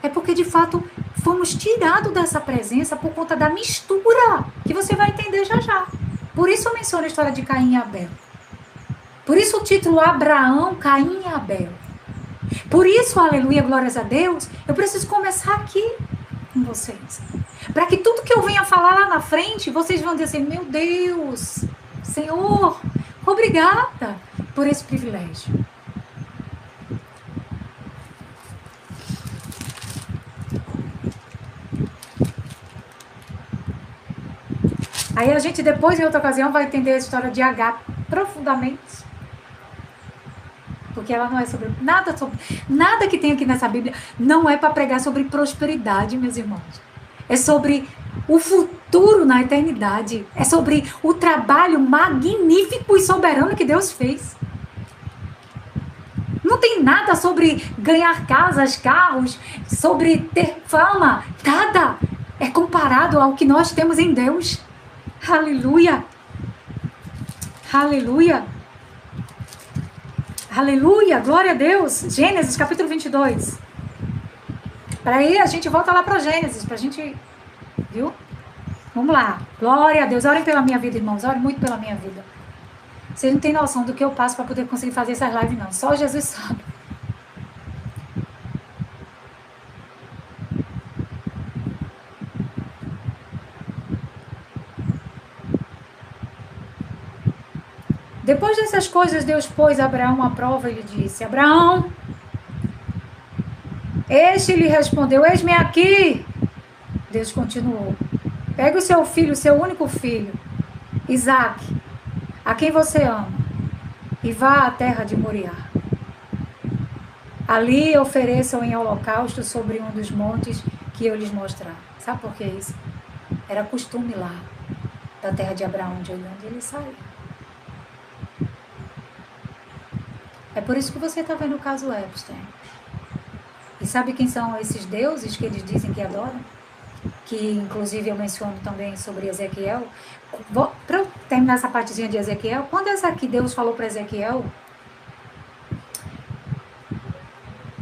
é porque de fato fomos tirados dessa presença por conta da mistura, que você vai entender já já. Por isso eu menciono a história de Caim e Abel. Por isso o título Abraão, Caim e Abel. Por isso, aleluia, glórias a Deus, eu preciso começar aqui com vocês. Para que tudo que eu venha falar lá na frente, vocês vão dizer, meu Deus, Senhor, obrigada por esse privilégio. Aí a gente depois, em outra ocasião, vai entender a história de Agar profundamente. Porque ela não é sobre nada que tem aqui nessa Bíblia não é para pregar sobre prosperidade, meus irmãos. É sobre o futuro na eternidade. É sobre o trabalho magnífico e soberano que Deus fez. Não tem nada sobre ganhar casas, carros, sobre ter fama. Nada é comparado ao que nós temos em Deus. Aleluia! Aleluia! Aleluia! Glória a Deus! Gênesis capítulo 22. Para aí a gente volta lá para Gênesis, para a gente... Viu? Vamos lá. Glória a Deus. Orem pela minha vida, irmãos. Orem muito pela minha vida. Vocês não têm noção do que eu passo para poder conseguir fazer essas lives, não. Só Jesus sabe. Depois dessas coisas, Deus pôs a Abraão à prova e lhe disse: Abraão, este lhe respondeu: eis-me aqui. Deus continuou: pega o seu filho, o seu único filho, Isaque, a quem você ama, e vá à terra de Moriá. Ali ofereçam em holocausto sobre um dos montes que eu lhes mostrar. Sabe por que isso? Era costume lá, da terra de Abraão, de onde ele saiu. É por isso que você está vendo o caso Epstein. E sabe quem são esses deuses que eles dizem que adoram? Que inclusive eu menciono também sobre Ezequiel. Para eu terminar essa partezinha de Ezequiel, quando Deus falou para Ezequiel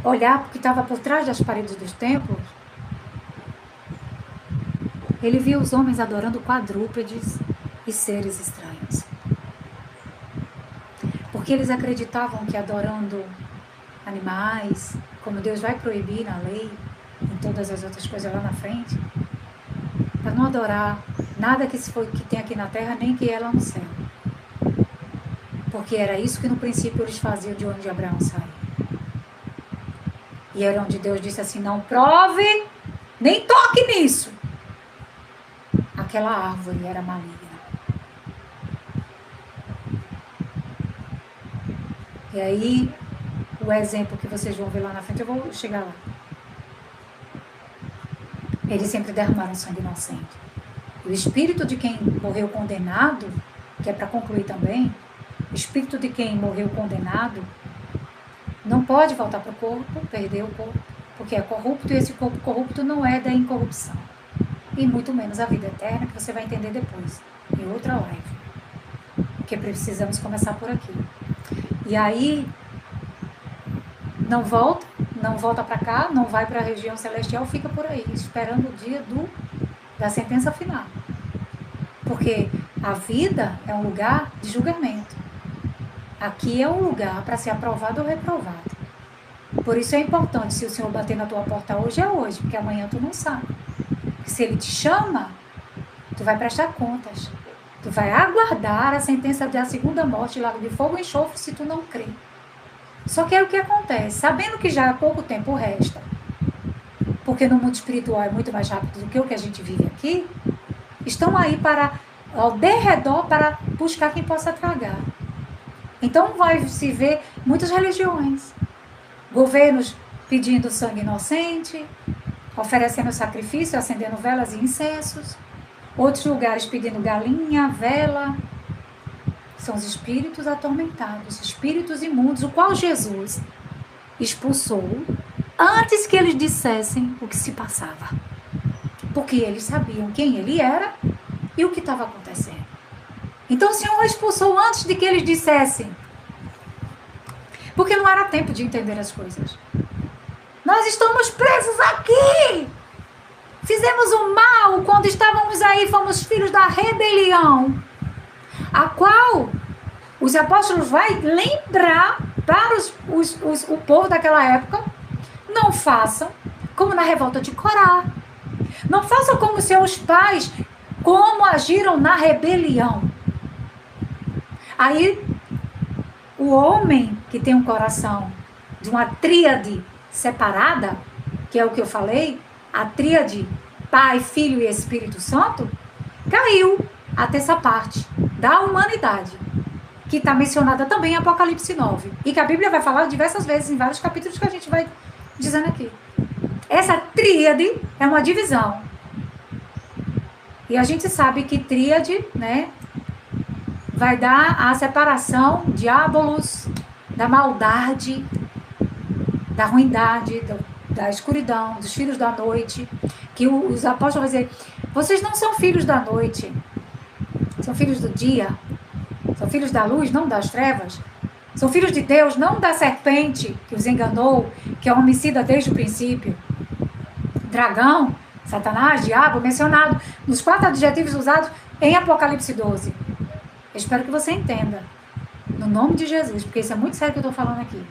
olhar porque estava por trás das paredes dos templos, ele viu os homens adorando quadrúpedes e seres estranhos. Porque eles acreditavam que adorando animais, como Deus vai proibir na lei, em todas as outras coisas lá na frente, para não adorar nada que tem aqui na terra, nem que é lá no céu. Porque era isso que no princípio eles faziam de onde Abraão saiu. E era onde Deus disse assim: não prove, nem toque nisso. Aquela árvore era maligna. E aí, o exemplo que vocês vão ver lá na frente, eu vou chegar lá. Eles sempre derramaram sangue inocente. O espírito de quem morreu condenado, que é para concluir também, o espírito de quem morreu condenado não pode voltar para o corpo, perder o corpo, porque é corrupto e esse corpo corrupto não é da incorrupção. E muito menos a vida eterna, que você vai entender depois, em outra live. Porque precisamos começar por aqui. E aí, não volta para cá, não vai para a região celestial, fica por aí, esperando o dia da sentença final. Porque a vida é um lugar de julgamento. Aqui é um lugar para ser aprovado ou reprovado. Por isso é importante, se o Senhor bater na tua porta hoje, é hoje, porque amanhã tu não sabe. Porque se Ele te chama, tu vai prestar contas. Tu vai aguardar a sentença da segunda morte, lago de fogo e enxofre, se tu não crer. Só que é o que acontece, sabendo que já há pouco tempo resta, porque no mundo espiritual é muito mais rápido do que o que a gente vive aqui, estão aí ao derredor para buscar quem possa tragar. Então vai se ver muitas religiões, governos pedindo sangue inocente, oferecendo sacrifício, acendendo velas e incensos, outros lugares pedindo galinha, vela. São os espíritos atormentados, espíritos imundos, o qual Jesus expulsou antes que eles dissessem o que se passava. Porque eles sabiam quem ele era e o que estava acontecendo. Então o Senhor expulsou antes de que eles dissessem. Porque não era tempo de entender as coisas. Nós estamos presos aqui. Fizemos o mal quando estávamos aí, fomos filhos da rebelião. A qual os apóstolos vai lembrar para o povo daquela época: não façam como na revolta de Corá. Não façam como seus pais, como agiram na rebelião. Aí, o homem que tem um coração de uma tríade separada, que é o que eu falei, a tríade Pai, Filho e Espírito Santo, caiu até essa parte da humanidade. que está mencionada também em Apocalipse 9. E que a Bíblia vai falar diversas vezes, em vários capítulos que a gente vai dizendo aqui. Essa tríade é uma divisão. E a gente sabe que tríade, né, vai dar a separação, diabolos, da maldade, da ruindade, da escuridão, dos filhos da noite. Que os apóstolos vão dizer, vocês não são filhos da noite, são filhos do dia, são filhos da luz, não das trevas. São filhos de Deus, não da serpente que os enganou, que é homicida desde o princípio. Dragão, Satanás, diabo, mencionado nos 4 adjetivos usados em Apocalipse 12. Eu espero que você entenda. No nome de Jesus, porque isso é muito sério que eu estou falando aqui.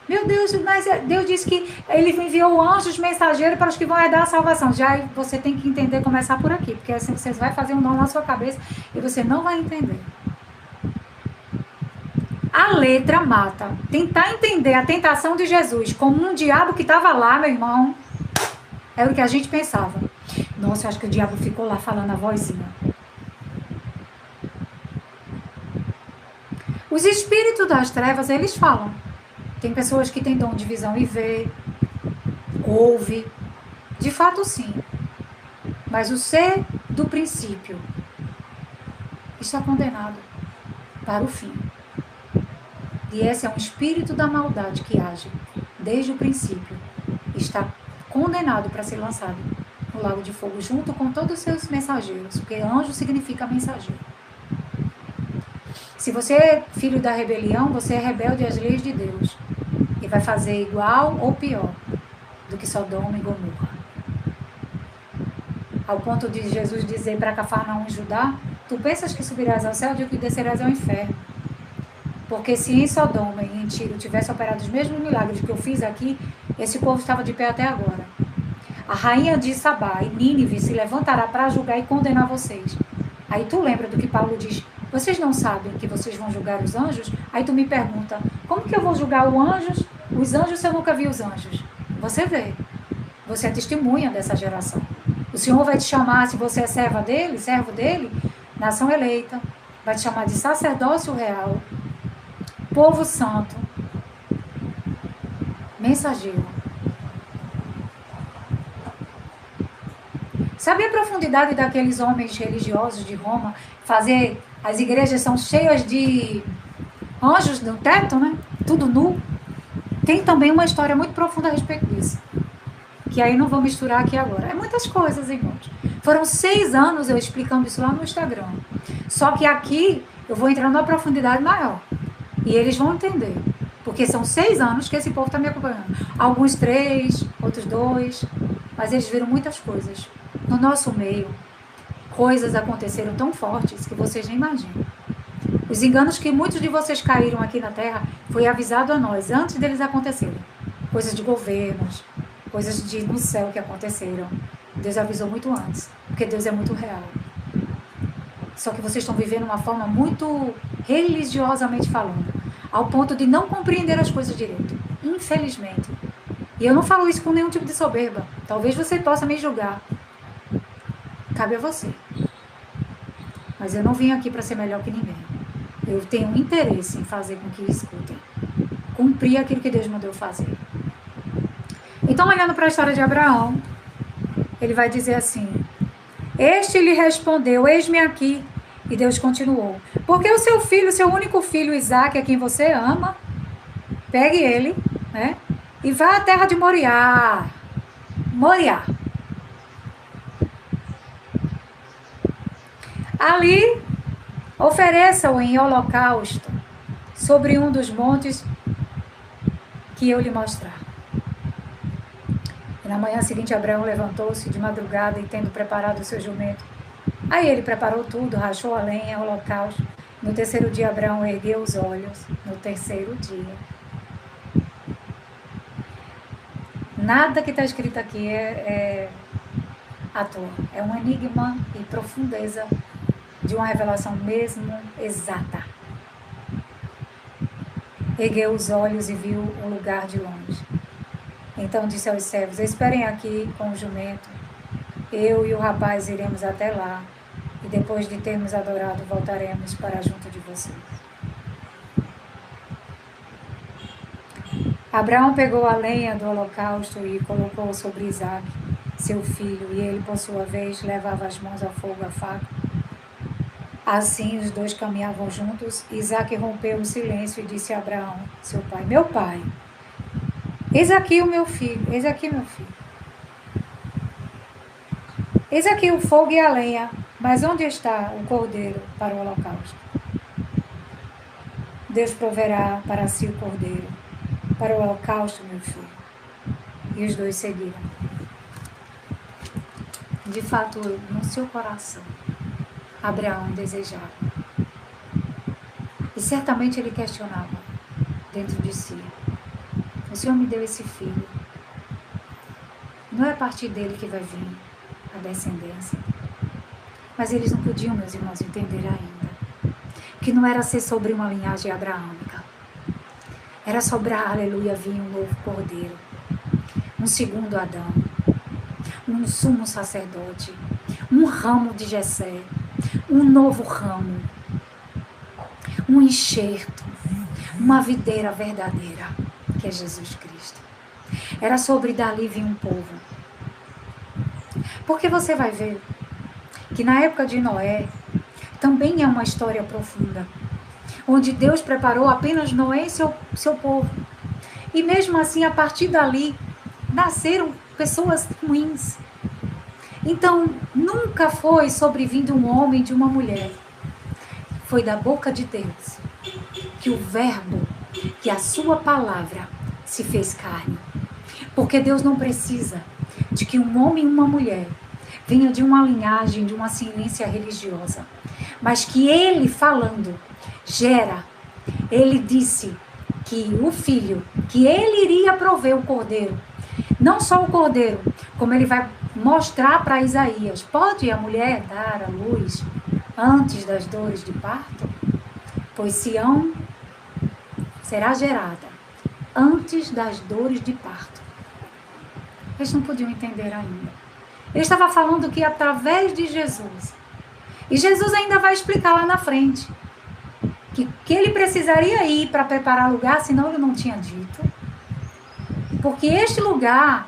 Meu Deus, mas Deus disse que Ele enviou anjos mensageiros para os que vão herdar a salvação. Já você tem que entender, começar por aqui, porque assim você vai fazer um nó na sua cabeça e você não vai entender. A letra mata. Tentar entender a tentação de Jesus como um diabo que estava lá, meu irmão, é o que a gente pensava. Nossa, eu acho que o diabo ficou lá falando a vozinha. Os espíritos das trevas, eles falam. Tem pessoas que têm dom de visão e vê, ouve. De fato, sim. Mas o ser do princípio está condenado para o fim. E esse é um espírito da maldade que age desde o princípio. Está condenado para ser lançado no lago de fogo junto com todos os seus mensageiros, porque anjo significa mensageiro. Se você é filho da rebelião, você é rebelde às leis de Deus e vai fazer igual ou pior do que Sodoma e Gomorra. Ao ponto de Jesus dizer para Cafarnaum em Judá, tu pensas que subirás ao céu, digo que descerás ao inferno. Porque se em Sodoma e em Tiro tivesse operado os mesmos milagres que eu fiz aqui, esse povo estava de pé até agora. A rainha de Sabá e Nínive se levantará para julgar e condenar vocês. Aí tu lembra do que Paulo diz, vocês não sabem que vocês vão julgar os anjos? Aí tu me pergunta, como que eu vou julgar os anjos se eu nunca vi os anjos? Você vê. Você é testemunha dessa geração. O Senhor vai te chamar, se você é servo dele, nação eleita, vai te chamar de sacerdócio real, povo santo, mensageiro. Sabe a profundidade daqueles homens religiosos de Roma? As igrejas são cheias de anjos no teto, né? Tudo nu. Tem também uma história muito profunda a respeito disso. Que aí não vou misturar aqui agora. É muitas coisas, irmãos. Foram 6 anos eu explicando isso lá no Instagram. Só que aqui eu vou entrar numa profundidade maior. E eles vão entender. Porque são 6 anos que esse povo está me acompanhando. Alguns 3, outros 2. Mas eles viram muitas coisas. No nosso meio, coisas aconteceram tão fortes que vocês nem imaginam. Os enganos que muitos de vocês caíram aqui na Terra foi avisado a nós antes deles acontecerem. Coisas de governos, coisas no céu que aconteceram. Deus avisou muito antes, porque Deus é muito real. Só que vocês estão vivendo uma forma muito religiosamente falando, ao ponto de não compreender as coisas direito. Infelizmente. E eu não falo isso com nenhum tipo de soberba. Talvez você possa me julgar. Cabe a você. Mas eu não vim aqui para ser melhor que ninguém. Eu tenho um interesse em fazer com que escutem. Cumprir aquilo que Deus mandou fazer. Então, olhando para a história de Abraão, ele vai dizer assim, este lhe respondeu, eis-me aqui. E Deus continuou, porque o seu filho, seu único filho, Isaque, a quem você ama, pegue ele, né? E vá à terra de Moriá. Moriá. Ali, ofereça-o em holocausto sobre um dos montes que eu lhe mostrar. E na manhã seguinte, Abraão levantou-se de madrugada e, tendo preparado o seu jumento, aí ele preparou tudo, rachou a lenha, o holocausto. No 3º dia, Abraão ergueu os olhos. No 3º dia. Nada que está escrito aqui é à toa. É um enigma e profundeza de uma revelação mesmo exata. Ergueu os olhos e viu o lugar de longe. Então disse aos servos, esperem aqui com o jumento. Eu e o rapaz iremos até lá. E depois de termos adorado, voltaremos para junto de vocês. Abraão pegou a lenha do holocausto e colocou sobre Isaque, seu filho, e ele, por sua vez, levava as mãos ao fogo, a faca. Assim os dois caminhavam juntos. Isaque rompeu o silêncio e disse a Abraão, seu pai: meu pai, eis aqui o meu filho, eis aqui meu filho. Eis aqui o fogo e a lenha, mas onde está o cordeiro para o holocausto? Deus proverá para si o cordeiro para o holocausto, meu filho. E os dois seguiram. De fato, no seu coração, Abraão desejava. E certamente ele questionava dentro de si: o Senhor me deu esse filho. Não é a partir dele que vai vir a descendência. Mas eles não podiam, meus irmãos, entender ainda que não era ser sobre uma linhagem abraâmica. Era sobre, aleluia, vir um novo cordeiro, um segundo Adão, um sumo sacerdote, um ramo de Jessé, um novo ramo, um enxerto, uma videira verdadeira, que é Jesus Cristo. Era sobre dali vir um povo. Porque você vai ver que na época de Noé também é uma história profunda, onde Deus preparou apenas Noé e seu povo. E mesmo assim, a partir dali, nasceram pessoas ruins. Então, nunca foi sobrevindo um homem de uma mulher. Foi da boca de Deus que o verbo, que a sua palavra se fez carne. Porque Deus não precisa de que um homem e uma mulher venha de uma linhagem, de uma ascendência religiosa. Mas que ele falando, gera. Ele disse que o filho, que ele iria prover o cordeiro. Não só o cordeiro, como ele vai mostrar para Isaías. Pode a mulher dar a luz antes das dores de parto? Pois Sião será gerada antes das dores de parto. Eles não podiam entender ainda. Ele estava falando que através de Jesus. E Jesus ainda vai explicar lá na frente. Que ele precisaria ir para preparar lugar, senão ele não tinha dito. Porque este lugar,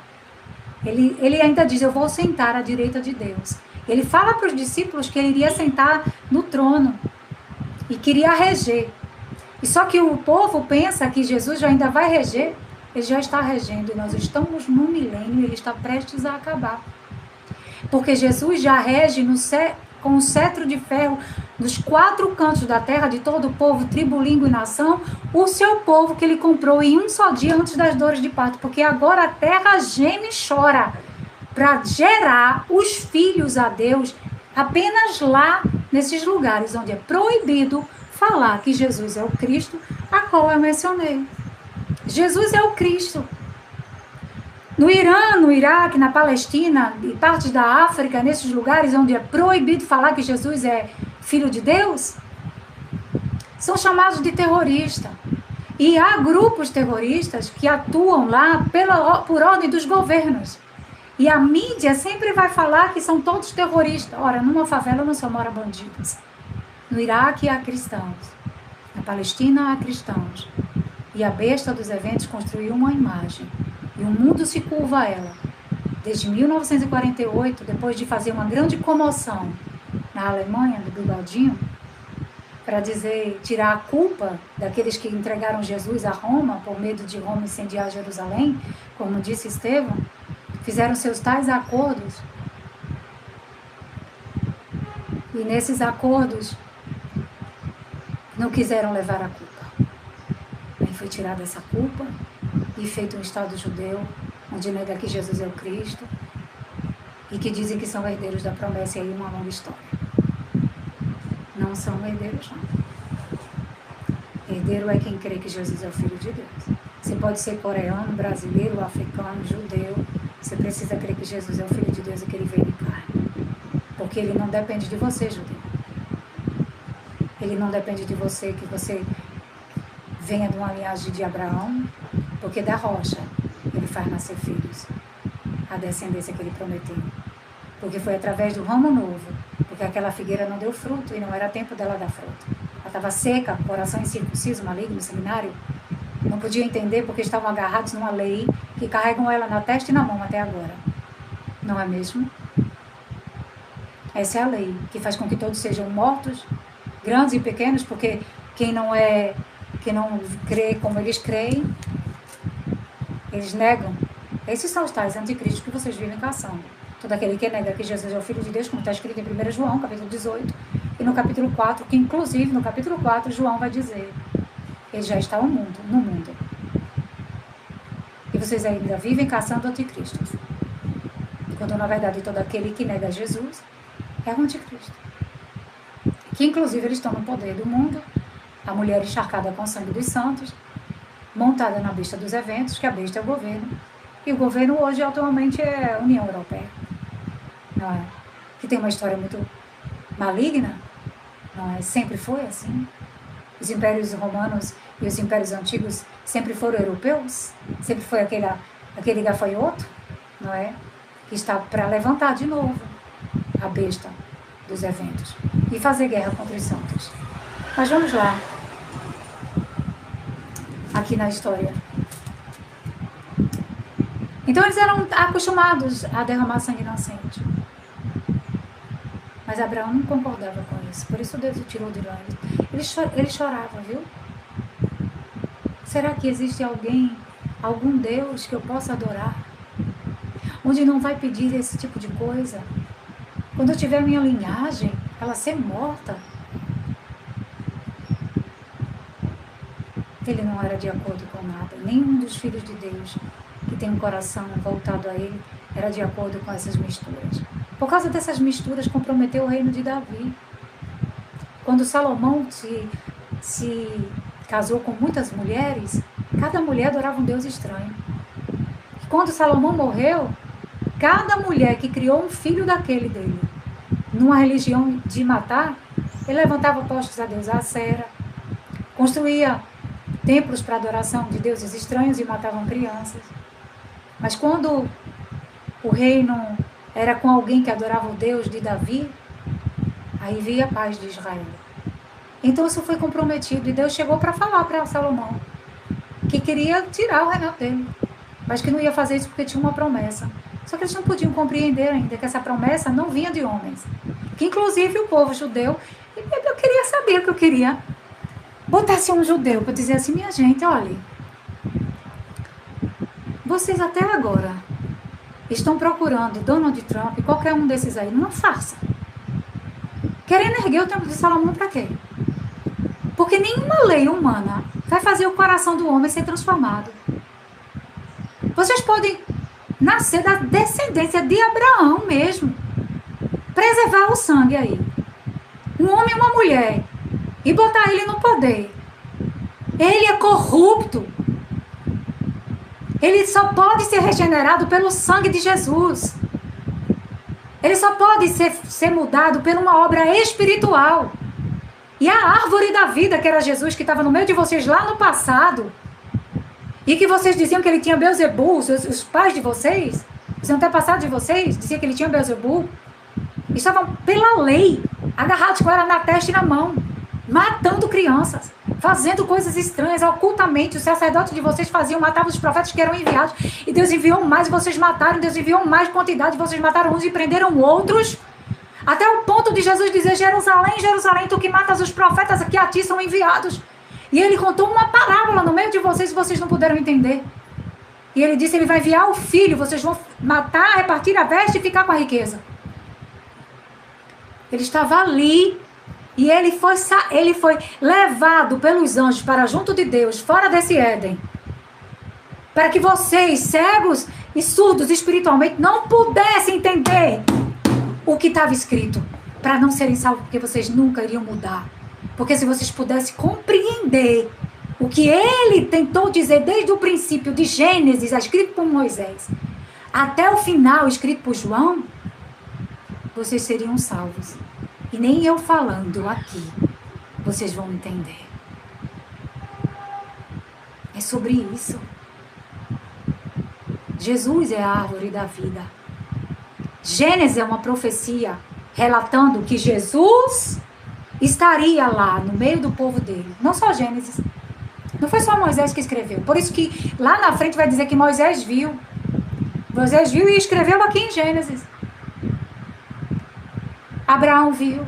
ele ainda diz, eu vou sentar à direita de Deus. Ele fala para os discípulos que ele iria sentar no trono. E queria reger. E só que o povo pensa que Jesus já ainda vai reger. Ele já está regendo. E nós estamos no milênio e ele está prestes a acabar. Porque Jesus já rege com o cetro de ferro nos 4 cantos da terra de todo o povo, tribo, língua e nação, o seu povo que ele comprou em um só dia antes das dores de parto. Porque agora a terra geme e chora para gerar os filhos a Deus apenas lá, nesses lugares onde é proibido falar que Jesus é o Cristo, a qual eu mencionei. Jesus é o Cristo. No Irã, no Iraque, na Palestina e partes da África, nesses lugares onde é proibido falar que Jesus é Filho de Deus, são chamados de terrorista. E há grupos terroristas que atuam lá por ordem dos governos. E a mídia sempre vai falar que são todos terroristas. Ora, numa favela não só moram bandidos. No Iraque há cristãos. Na Palestina há cristãos. E a besta dos eventos construiu uma imagem. E o mundo se curva a ela. Desde 1948, depois de fazer uma grande comoção na Alemanha, do Bigodinho, para dizer, tirar a culpa daqueles que entregaram Jesus a Roma, por medo de Roma incendiar Jerusalém, como disse Estevão, fizeram seus tais acordos. E nesses acordos, não quiseram levar a culpa. Aí foi tirada essa culpa e feito um Estado judeu, onde nega que Jesus é o Cristo e que dizem que são herdeiros da promessa, e aí uma longa história. Não são herdeiros, não. Herdeiro é quem crê que Jesus é o Filho de Deus. Você pode ser coreano, brasileiro, africano, judeu. Você precisa crer que Jesus é o Filho de Deus e que ele veio de carne. Porque ele não depende de você, judeu. Ele não depende de você, que você venha de uma linhagem de Abraão, porque da rocha ele faz nascer filhos. A descendência que ele prometeu. Porque foi através do ramo novo. Porque aquela figueira não deu fruto e não era tempo dela dar fruto. estava seca, coração incircunciso, maligno, seminário. Não podia entender porque estavam agarrados numa lei que carregam ela na testa e na mão até agora. Não é mesmo? Essa é a lei que faz com que todos sejam mortos, grandes e pequenos, porque quem não crê como eles creem, eles negam. Esses são os tais anticristos que vocês vivem caçando. Todo aquele que nega que Jesus é o Filho de Deus, como está escrito em 1 João, capítulo 18, e no capítulo 4, que inclusive no capítulo 4, João vai dizer, ele já está no mundo. E vocês ainda vivem caçando anticristos. Quando na verdade todo aquele que nega Jesus é o anticristo. Que inclusive eles estão no poder do mundo, a mulher encharcada com o sangue dos santos, montada na besta dos eventos, que a besta é o governo. E o governo hoje atualmente é a União Europeia. Não é? Que tem uma história muito maligna, não é? Sempre foi assim. Os impérios romanos e os impérios antigos sempre foram europeus, sempre foi aquele gafanhoto, não é? Que está para levantar de novo a besta dos eventos e fazer guerra contra os santos. Mas vamos lá, aqui na história. Então eles eram acostumados a derramar sangue inocente. Mas Abraão não concordava com isso. Por isso Deus o tirou de lá. Ele chorava, viu? Será que existe algum Deus que eu possa adorar? Onde não vai pedir esse tipo de coisa? Quando eu tiver minha linhagem, ela ser morta. Ele não era de acordo com nada. Nenhum dos filhos de Deus que tem um coração voltado a ele era de acordo com essas misturas. Por causa dessas misturas, comprometeu o reino de Davi. Quando Salomão se casou com muitas mulheres, cada mulher adorava um Deus estranho. Quando Salomão morreu, cada mulher que criou um filho daquele dele, numa religião de matar, ele levantava postos a Deus Acera, construía templos para adoração de deuses estranhos e matavam crianças. Mas quando o reino era com alguém que adorava o Deus de Davi, aí via a paz de Israel. Então isso foi comprometido e Deus chegou para falar para Salomão que queria tirar o reinado dele, mas que não ia fazer isso porque tinha uma promessa. Só que eles não podiam compreender ainda que essa promessa não vinha de homens, que inclusive o povo judeu, eu queria saber o que eu queria, botasse um judeu para dizer assim, minha gente, olha, vocês até agora estão procurando Donald Trump, qualquer um desses aí, numa farsa. Querendo erguer o templo de Salomão para quê? Porque nenhuma lei humana vai fazer o coração do homem ser transformado. Vocês podem nascer da descendência de Abraão mesmo. Preservar o sangue aí. Um homem e uma mulher. E botar ele no poder. Ele é corrupto. Ele só pode ser regenerado pelo sangue de Jesus. Ele só pode ser mudado por uma obra espiritual. E a árvore da vida, que era Jesus, que estava no meio de vocês lá no passado, e que vocês diziam que ele tinha Beelzebul, os pais de vocês, os antepassados de vocês, diziam que ele tinha Beelzebul, estavam pela lei, agarrados com ela na testa e na mão, matando crianças, fazendo coisas estranhas, ocultamente. Os sacerdotes de vocês matavam os profetas que eram enviados, e Deus enviou mais, vocês mataram, Deus enviou mais quantidade, vocês mataram uns e prenderam outros, até o ponto de Jesus dizer, Jerusalém, Jerusalém, tu que matas os profetas que a ti são enviados. E ele contou uma parábola no meio de vocês e vocês não puderam entender. E ele disse, ele vai enviar o filho, vocês vão matar, repartir a veste e ficar com a riqueza. Ele estava ali e ele foi levado pelos anjos para junto de Deus, fora desse Éden, para que vocês, cegos e surdos espiritualmente, não pudessem entender o que estava escrito, para não serem salvos, porque vocês nunca iriam mudar. Porque se vocês pudessem compreender o que ele tentou dizer desde o princípio de Gênesis, escrito por Moisés, até o final, escrito por João, vocês seriam salvos. E nem eu falando aqui, vocês vão entender. É sobre isso. Jesus é a árvore da vida. Gênesis é uma profecia relatando que Jesus estaria lá no meio do povo dele. Não só Gênesis. Não foi só Moisés que escreveu. Por isso que lá na frente vai dizer que Moisés viu. Moisés viu e escreveu aqui em Gênesis. Abraão viu.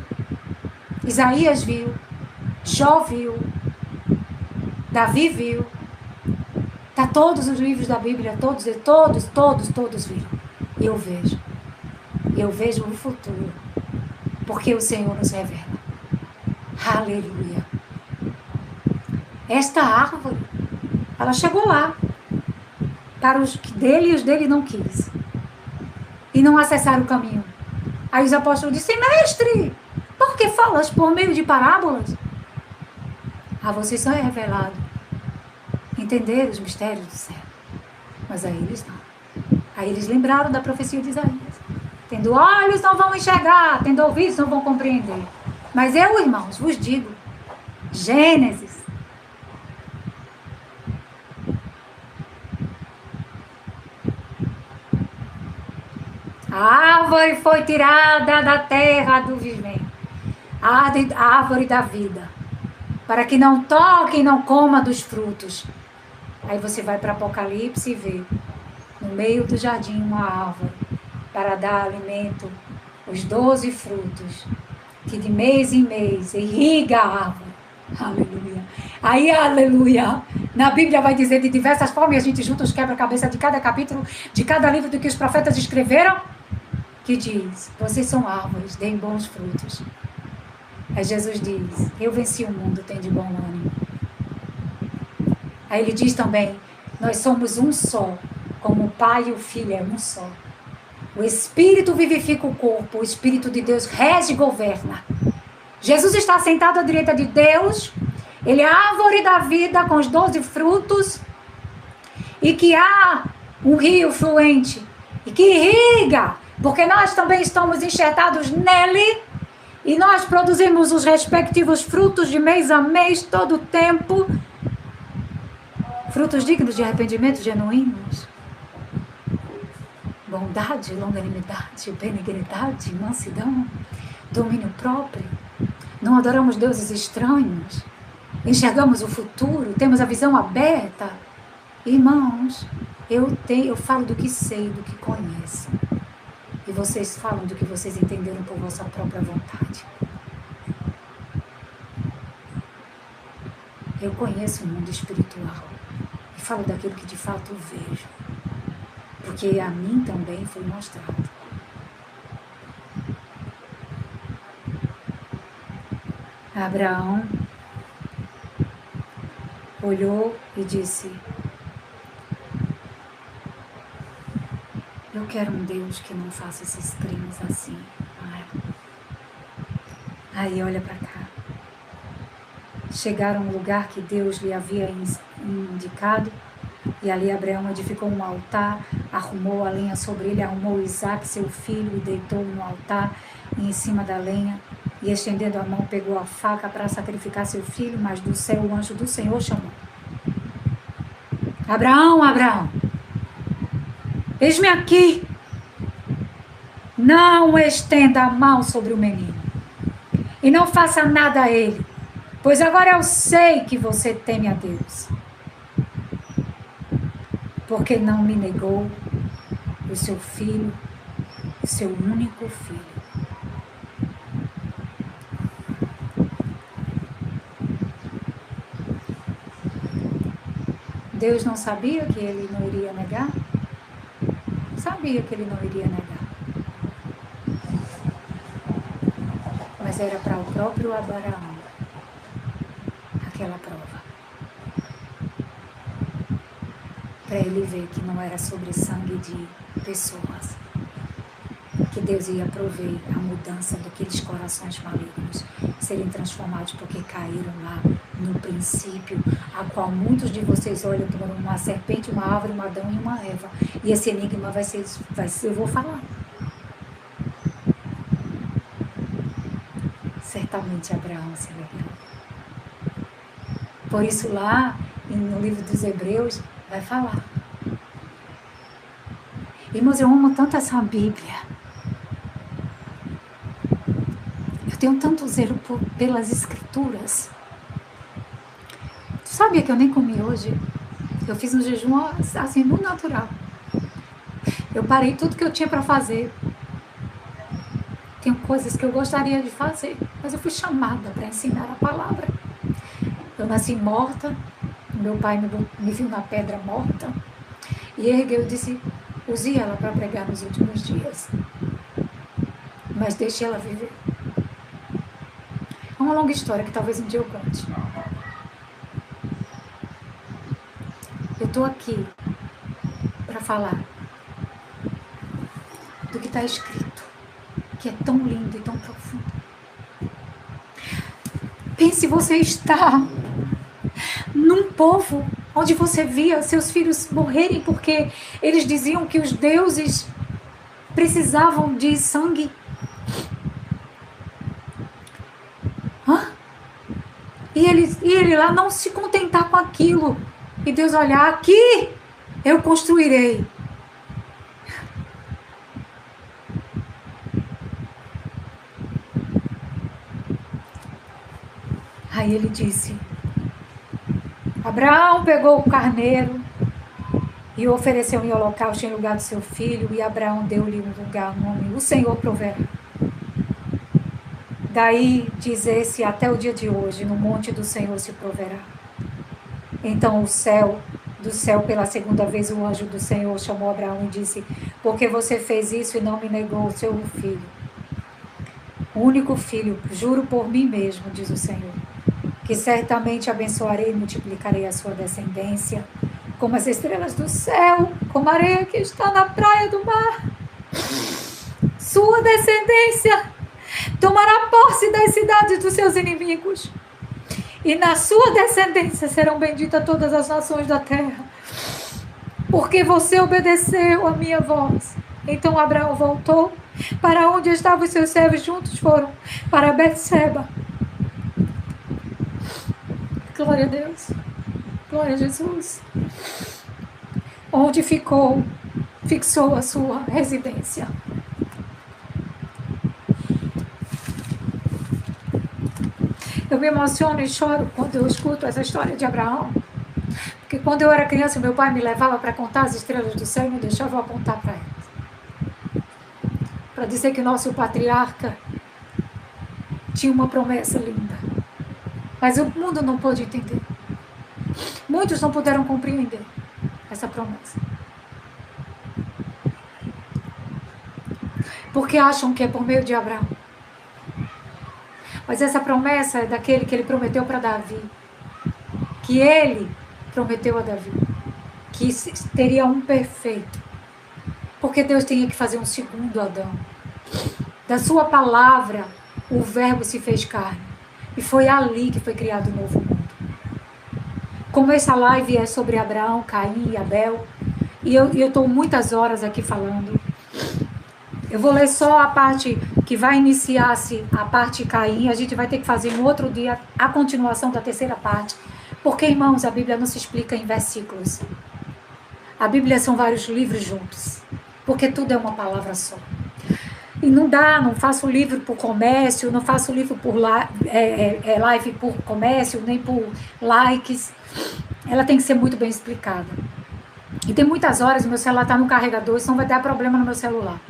Isaías viu. Jó viu. Davi viu. Tá todos os livros da Bíblia, todos viram. Eu vejo. Eu vejo o futuro. Porque o Senhor nos revela. Aleluia. Esta árvore, ela chegou lá. Para os dele e os dele não quis. E não acessaram o caminho. Aí os apóstolos disseram, mestre, por que falas por meio de parábolas? A vocês só é revelado entender os mistérios do céu. Mas a eles não. Aí eles lembraram da profecia de Isaías. Tendo olhos não vão enxergar, tendo ouvidos não vão compreender. Mas eu, irmãos, vos digo, Gênesis, a árvore foi tirada da terra do vivente, a árvore da vida, para que não toque e não coma dos frutos. Aí você vai para Apocalipse e vê, no meio do jardim, uma árvore, para dar alimento, os 12 frutos, que de mês em mês irriga a árvore. Aleluia. Aí, aleluia. Na Bíblia vai dizer de diversas formas, e a gente junta os quebra-cabeça de cada capítulo, de cada livro do que os profetas escreveram, que diz, vocês são árvores, deem bons frutos. Aí Jesus diz, eu venci o mundo, tem de bom ânimo. Aí ele diz também, nós somos um só, como o Pai e o Filho é um só. O Espírito vivifica o corpo, o Espírito de Deus rege e governa. Jesus está sentado à direita de Deus, ele é a árvore da vida com os 12 frutos, e que há um rio fluente, e que irriga, porque nós também estamos enxertados nele, e nós produzimos os respectivos frutos de mês a mês, todo o tempo, frutos dignos de arrependimento genuínos, bondade, longanimidade, benignidade, mansidão, domínio próprio. Não adoramos deuses estranhos, enxergamos o futuro, temos a visão aberta. Irmãos, eu falo do que sei, do que conheço. E vocês falam do que vocês entenderam por vossa própria vontade. Eu conheço o mundo espiritual e falo daquilo que de fato vejo, porque a mim também foi mostrado. Abraão olhou e disse, eu quero um Deus que não faça esses crimes assim. Aí olha para cá. Chegaram a um lugar que Deus lhe havia indicado, e ali Abraão edificou um altar, arrumou a lenha sobre ele, arrumou Isaac, seu filho, e deitou no altar, e em cima da lenha, e estendendo a mão, pegou a faca para sacrificar seu filho, mas do céu o anjo do Senhor chamou. Abraão, Abraão, eis-me aqui. Não estenda a mão sobre o menino, e não faça nada a ele, pois agora eu sei que você teme a Deus, porque não me negou o seu filho, o seu único filho. Deus não sabia que ele não iria negar? Sabia que ele não iria negar. Mas era para o próprio Abraão aquela prova. Para ele ver que não era sobre sangue de pessoas, que Deus ia prover a mudança daqueles corações malignos serem transformados, porque caíram lá no princípio, a qual muitos de vocês olham como uma serpente, uma árvore, um Adão e uma Eva. E esse enigma vai ser, eu vou falar. Certamente Abraão se alegrou. Por isso lá, no livro dos Hebreus, vai falar. Irmãos, eu amo tanto essa Bíblia. Eu tenho tanto zelo pelas escrituras. Tu sabia que eu nem comi hoje? Eu fiz um jejum assim, no natural. Eu parei tudo que eu tinha para fazer. Tem coisas que eu gostaria de fazer, mas eu fui chamada para ensinar a palavra. Eu nasci morta, meu pai me viu na pedra morta, e ergueu e disse, use ela para pregar nos últimos dias. Mas deixe ela viver. É uma longa história que talvez um dia eu conte. Eu estou aqui para falar do que está escrito, que é tão lindo e tão profundo. Pense, você está num povo onde você via seus filhos morrerem porque eles diziam que os deuses precisavam de sangue. E ele lá não se contentar com aquilo. E Deus olhar, aqui eu construirei. Aí ele disse, Abraão pegou o carneiro e o ofereceu em holocausto em lugar do seu filho, e Abraão deu-lhe um lugar, um nome, o Senhor proverá. Daí diz esse até o dia de hoje, no monte do Senhor se proverá. Então do céu pela segunda vez o anjo do Senhor chamou Abraão e disse, porque você fez isso e não me negou o seu filho, o único filho, juro por mim mesmo, diz o Senhor, que certamente abençoarei e multiplicarei a sua descendência, como as estrelas do céu, como a areia que está na praia do mar. Sua descendência tomará posse das cidades dos seus inimigos, e na sua descendência serão benditas todas as nações da terra, porque você obedeceu a minha voz. Então Abraão voltou para onde estavam os seus servos, juntos foram para Betseba. Glória a Deus, glória a Jesus, onde fixou a sua residência. Eu me emociono e choro quando eu escuto essa história de Abraão, porque quando eu era criança, meu pai me levava para contar as estrelas do céu e me deixava apontar para elas, para dizer que o nosso patriarca tinha uma promessa linda, mas o mundo não pôde entender. Muitos não puderam compreender essa promessa, porque acham que é por meio de Abraão. Mas essa promessa é daquele que ele prometeu para Davi, que ele prometeu a Davi, que teria um perfeito, porque Deus tinha que fazer um segundo Adão. Da sua palavra, o verbo se fez carne, e foi ali que foi criado um novo mundo. Como essa live é sobre Abraão, Caim e Abel, e eu estou muitas horas aqui falando, eu vou ler só a parte que vai iniciar-se, a parte Caim. A gente vai ter que fazer um outro dia a continuação da terceira parte. Porque, irmãos, a Bíblia não se explica em versículos. A Bíblia são vários livros juntos. Porque tudo é uma palavra só. E não dá, não faço livro por comércio, não faço livro por live por comércio, nem por likes. Ela tem que ser muito bem explicada. E tem muitas horas, meu celular está no carregador, isso não vai dar problema no meu celular.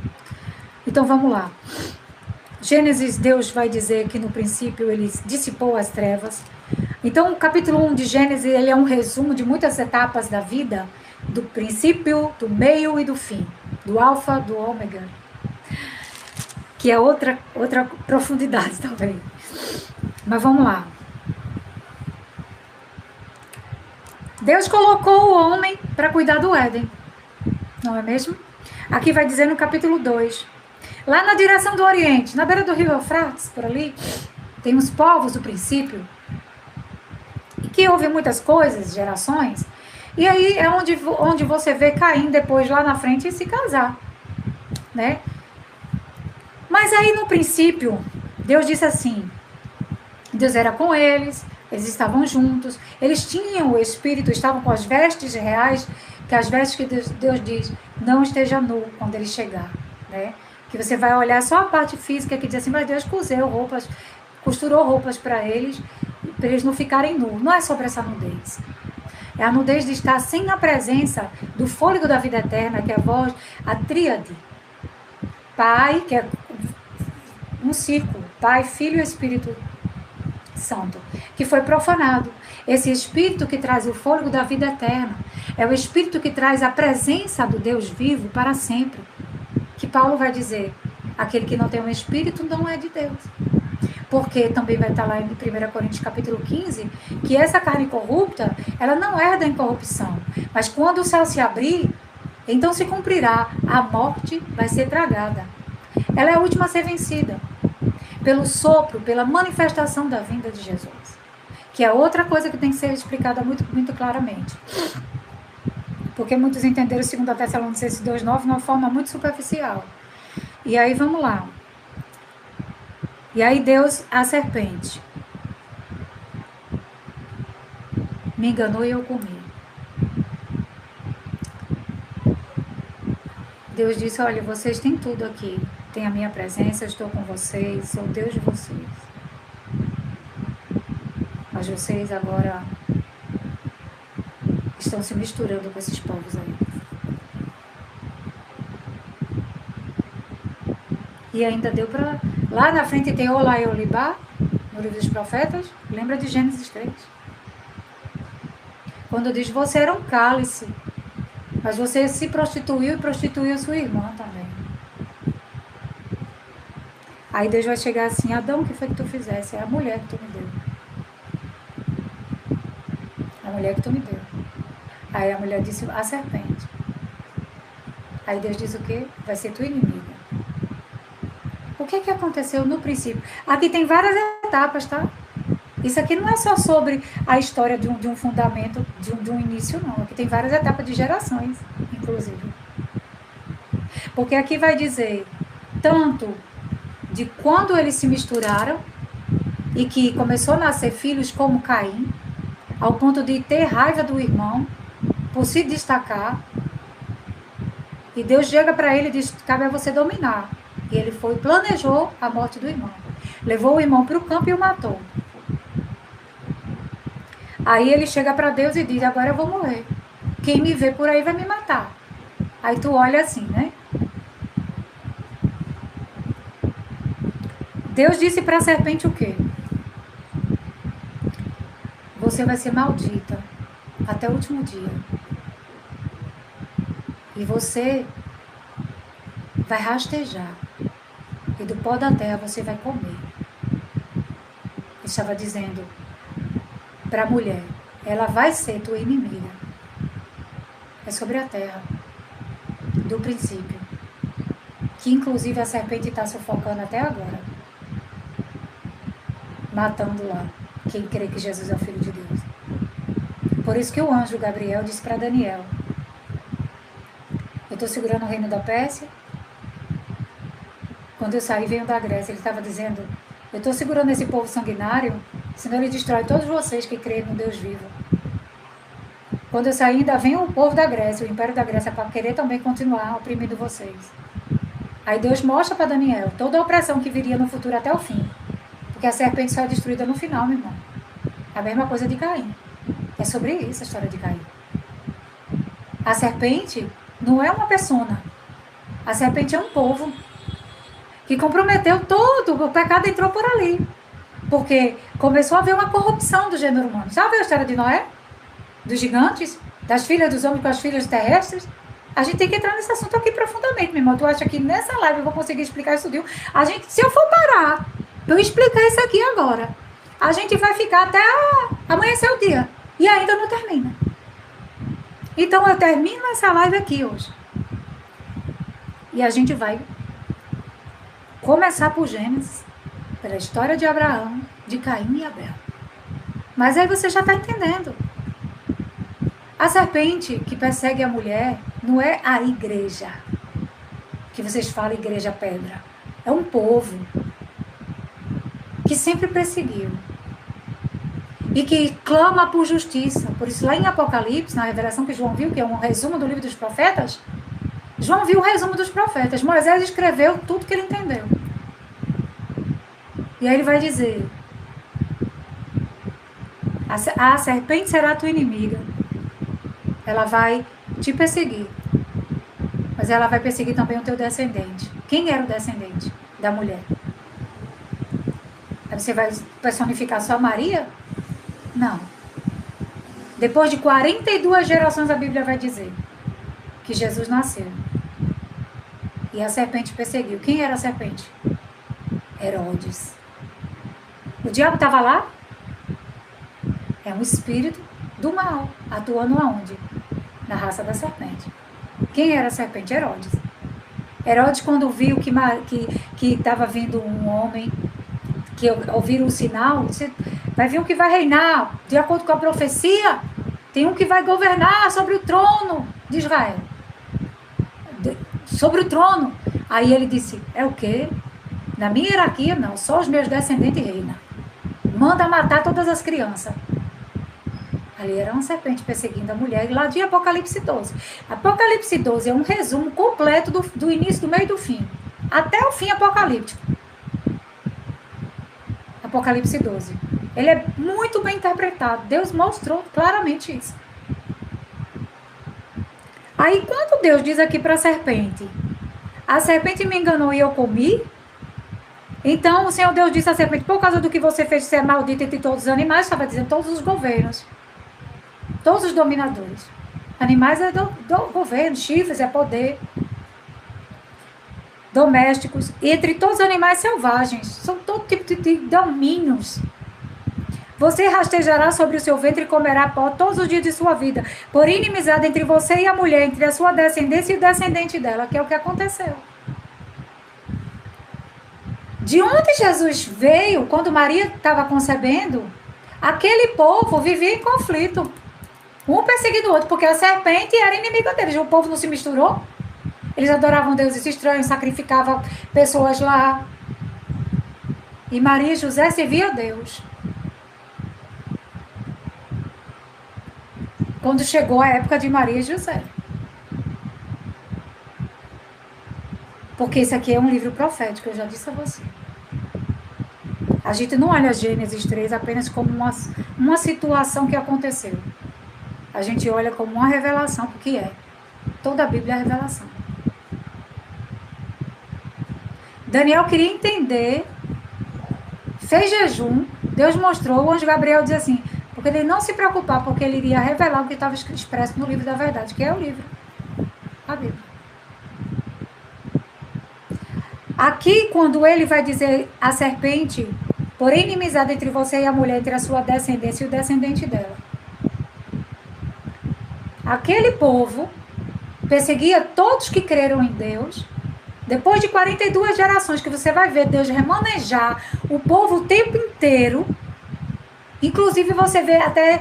Então vamos lá. Gênesis, Deus vai dizer que no princípio ele dissipou as trevas. Então o capítulo 1 de Gênesis, ele é um resumo de muitas etapas da vida, do princípio, do meio e do fim, do alfa, do ômega, que é outra profundidade também. Mas vamos lá. Deus colocou o homem para cuidar do Éden, não é mesmo? Aqui vai dizer no capítulo 2. Lá na direção do Oriente, na beira do rio Eufrates, por ali, tem os povos do princípio, e que houve muitas coisas, gerações, e aí é onde você vê Caim depois lá na frente se casar, né? Mas aí no princípio, Deus disse assim, Deus era com eles estavam juntos, eles tinham o Espírito, estavam com as vestes reais, que as vestes que Deus diz, não esteja nu quando ele chegar, né? Que você vai olhar só a parte física que diz assim, mas Deus costurou roupas para eles não ficarem nus. Não é sobre essa nudez. É a nudez de estar sem a presença do fôlego da vida eterna, que é a voz, a tríade. Pai, que é um círculo, Pai, Filho e Espírito Santo, que foi profanado. Esse Espírito que traz o fôlego da vida eterna é o Espírito que traz a presença do Deus vivo para sempre. Que Paulo vai dizer, aquele que não tem um Espírito não é de Deus. Porque também vai estar lá em 1 Coríntios capítulo 15, que essa carne corrupta, ela não herda a incorrupção. Mas quando o céu se abrir, então se cumprirá, a morte vai ser tragada. Ela é a última a ser vencida. Pelo sopro, pela manifestação da vinda de Jesus. Que é outra coisa que tem que ser explicada muito, muito claramente. Porque muitos entenderam 2 Tessalonicenses 2,9 de uma forma muito superficial. E aí, vamos lá. E aí Deus, a serpente, me enganou e eu comi. Deus disse, olha, vocês têm tudo aqui. Tem a minha presença, eu estou com vocês, sou Deus de vocês. Mas vocês agora estão se misturando com esses povos aí. E ainda deu para... Lá na frente tem Olá e Olibá, no livro dos profetas. Lembra de Gênesis 3. Quando diz, você era um cálice, mas você se prostituiu e prostituiu a sua irmã também. Aí Deus vai chegar assim, Adão, o que foi que tu fizesse? É a mulher que tu me deu. A mulher que tu me deu. Aí a mulher disse, a serpente. Aí Deus diz o quê? Vai ser tua inimiga. O que aconteceu no princípio? Aqui tem várias etapas, tá? Isso aqui não é só sobre a história de um fundamento, de um início, não. Aqui tem várias etapas de gerações, inclusive. Porque aqui vai dizer tanto de quando eles se misturaram e que começou a nascer filhos como Caim, ao ponto de ter raiva do irmão, por se destacar. E Deus chega para ele e diz, cabe a você dominar. E ele foi e planejou a morte do irmão. Levou o irmão para o campo e o matou. Aí ele chega para Deus e diz, agora eu vou morrer. Quem me vê por aí vai me matar. Aí tu olha assim, né? Deus disse para a serpente o quê? Você vai ser maldita até o último dia. E você vai rastejar. E do pó da terra você vai comer. Ele estava dizendo para a mulher, ela vai ser tua inimiga. É sobre a terra. Do princípio. Que inclusive a serpente está sufocando até agora. Matando lá quem crê que Jesus é o Filho de Deus. Por isso que o anjo Gabriel disse para Daniel, eu estou segurando o reino da Pérsia. Quando eu saí, veio da Grécia. Ele estava dizendo, eu estou segurando esse povo sanguinário, senão ele destrói todos vocês que creem no Deus vivo. Quando eu sair, ainda vem o povo da Grécia, o império da Grécia, para querer também continuar oprimindo vocês. Aí Deus mostra para Daniel toda a opressão que viria no futuro até o fim. Porque a serpente só é destruída no final, meu irmão. A mesma coisa de Caim. É sobre isso a história de Caim. A serpente não é uma persona. A serpente é um povo que comprometeu todo, o pecado entrou por ali. Porque começou a haver uma corrupção do gênero humano. Já viu a história de Noé? Dos gigantes? Das filhas dos homens com as filhas terrestres? A gente tem que entrar nesse assunto aqui profundamente, meu irmão. Tu acha que nessa live eu vou conseguir explicar isso tudo? A gente, se eu for parar pra eu explicar isso aqui agora, a gente vai ficar até amanhecer o dia. E ainda não termina. Então eu termino essa live aqui hoje. E a gente vai começar por Gênesis, pela história de Abraão, de Caim e Abel. Mas aí você já está entendendo. A serpente que persegue a mulher não é a igreja, que vocês falam igreja pedra. É um povo que sempre perseguiu e que clama por justiça. Por isso lá em Apocalipse, na revelação que João viu, que é um resumo do livro dos profetas, João viu o resumo dos profetas. Moisés escreveu tudo que ele entendeu. E aí ele vai dizer: a serpente será tua inimiga. Ela vai te perseguir. Mas ela vai perseguir também o teu descendente. Quem era o descendente da mulher? Aí você vai personificar só Maria? Não. Depois de 42 gerações, a Bíblia vai dizer que Jesus nasceu. E a serpente perseguiu. Quem era a serpente? Herodes. O diabo estava lá? É um espírito do mal, atuando aonde? Na raça da serpente. Quem era a serpente? Herodes. Herodes, quando viu que estava vindo um homem, que ouviram o sinal, disse: vai vir um que vai reinar, de acordo com a profecia, tem um que vai governar sobre o trono de Israel. Sobre o trono. Aí ele disse: é o quê? Na minha hierarquia, não, só os meus descendentes reinam. Manda matar todas as crianças. Ali era uma serpente perseguindo a mulher, lá de Apocalipse 12. Apocalipse 12 é um resumo completo do início, do meio e do fim. Até o fim apocalíptico. Apocalipse 12. Ele é muito bem interpretado. Deus mostrou claramente isso. Aí, quando Deus diz aqui para a serpente me enganou e eu comi, então o Senhor Deus disse à serpente: por causa do que você fez, você é maldito entre todos os animais. Estava dizendo todos os governos, todos os dominadores. Animais é do governo, chifres é poder, domésticos, e entre todos os animais selvagens, são todo tipo de domínios. Você rastejará sobre o seu ventre e comerá pó todos os dias de sua vida, por inimizade entre você e a mulher, entre a sua descendência e o descendente dela, que é o que aconteceu. De onde Jesus veio, quando Maria estava concebendo, aquele povo vivia em conflito. Um perseguindo o outro, porque a serpente era inimiga deles. O povo não se misturou. Eles adoravam deuses estranhos, sacrificavam pessoas lá. E Maria e José serviam a Deus. Quando chegou a época de Maria e José. Porque esse aqui é um livro profético, eu já disse a você. A gente não olha Gênesis 3 apenas como uma situação que aconteceu. A gente olha como uma revelação, porque é. Toda a Bíblia é revelação. Daniel queria entender, fez jejum, Deus mostrou, o anjo Gabriel diz assim, porque ele não se preocupar, porque ele iria revelar o que estava expresso no livro da verdade, que é o livro, a Bíblia. Aqui, quando ele vai dizer a serpente, por inimizade entre você e a mulher, entre a sua descendência e o descendente dela. Aquele povo perseguia todos que creram em Deus. Depois de 42 gerações que você vai ver Deus remanejar o povo o tempo inteiro, inclusive você vê até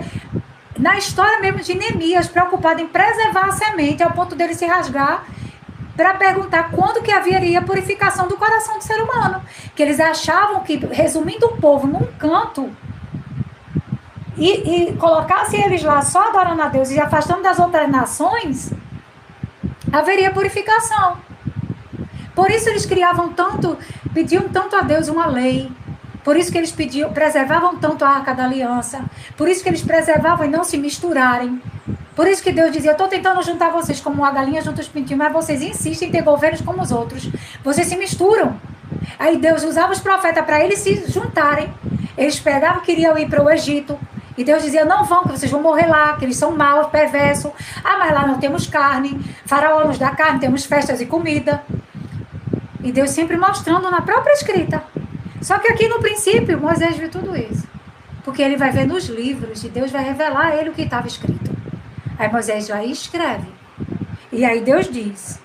na história mesmo de Neemias, preocupado em preservar a semente, ao ponto dele se rasgar, para perguntar quando que haveria purificação do coração do ser humano. Que eles achavam que, resumindo o povo num canto, e colocassem eles lá só adorando a Deus e afastando das outras nações, haveria purificação. Por isso eles criavam tanto, pediam tanto a Deus uma lei. Por isso que eles preservavam tanto a Arca da Aliança. Por isso que eles preservavam e não se misturarem. Por isso que Deus dizia: eu estou tentando juntar vocês como uma galinha junto os pintinhos, mas vocês insistem em ter governos como os outros. Vocês se misturam. Aí Deus usava os profetas para eles se juntarem. Eles pegavam, queriam ir para o Egito. E Deus dizia: não vão, que vocês vão morrer lá, que eles são maus, perversos. Ah, mas lá não temos carne. Faraó nos dá carne, temos festas e comida. E Deus sempre mostrando na própria escrita. Só que aqui no princípio, Moisés viu tudo isso. Porque ele vai ver nos livros e Deus vai revelar a ele o que estava escrito. Aí Moisés vai e escreve. E aí Deus diz: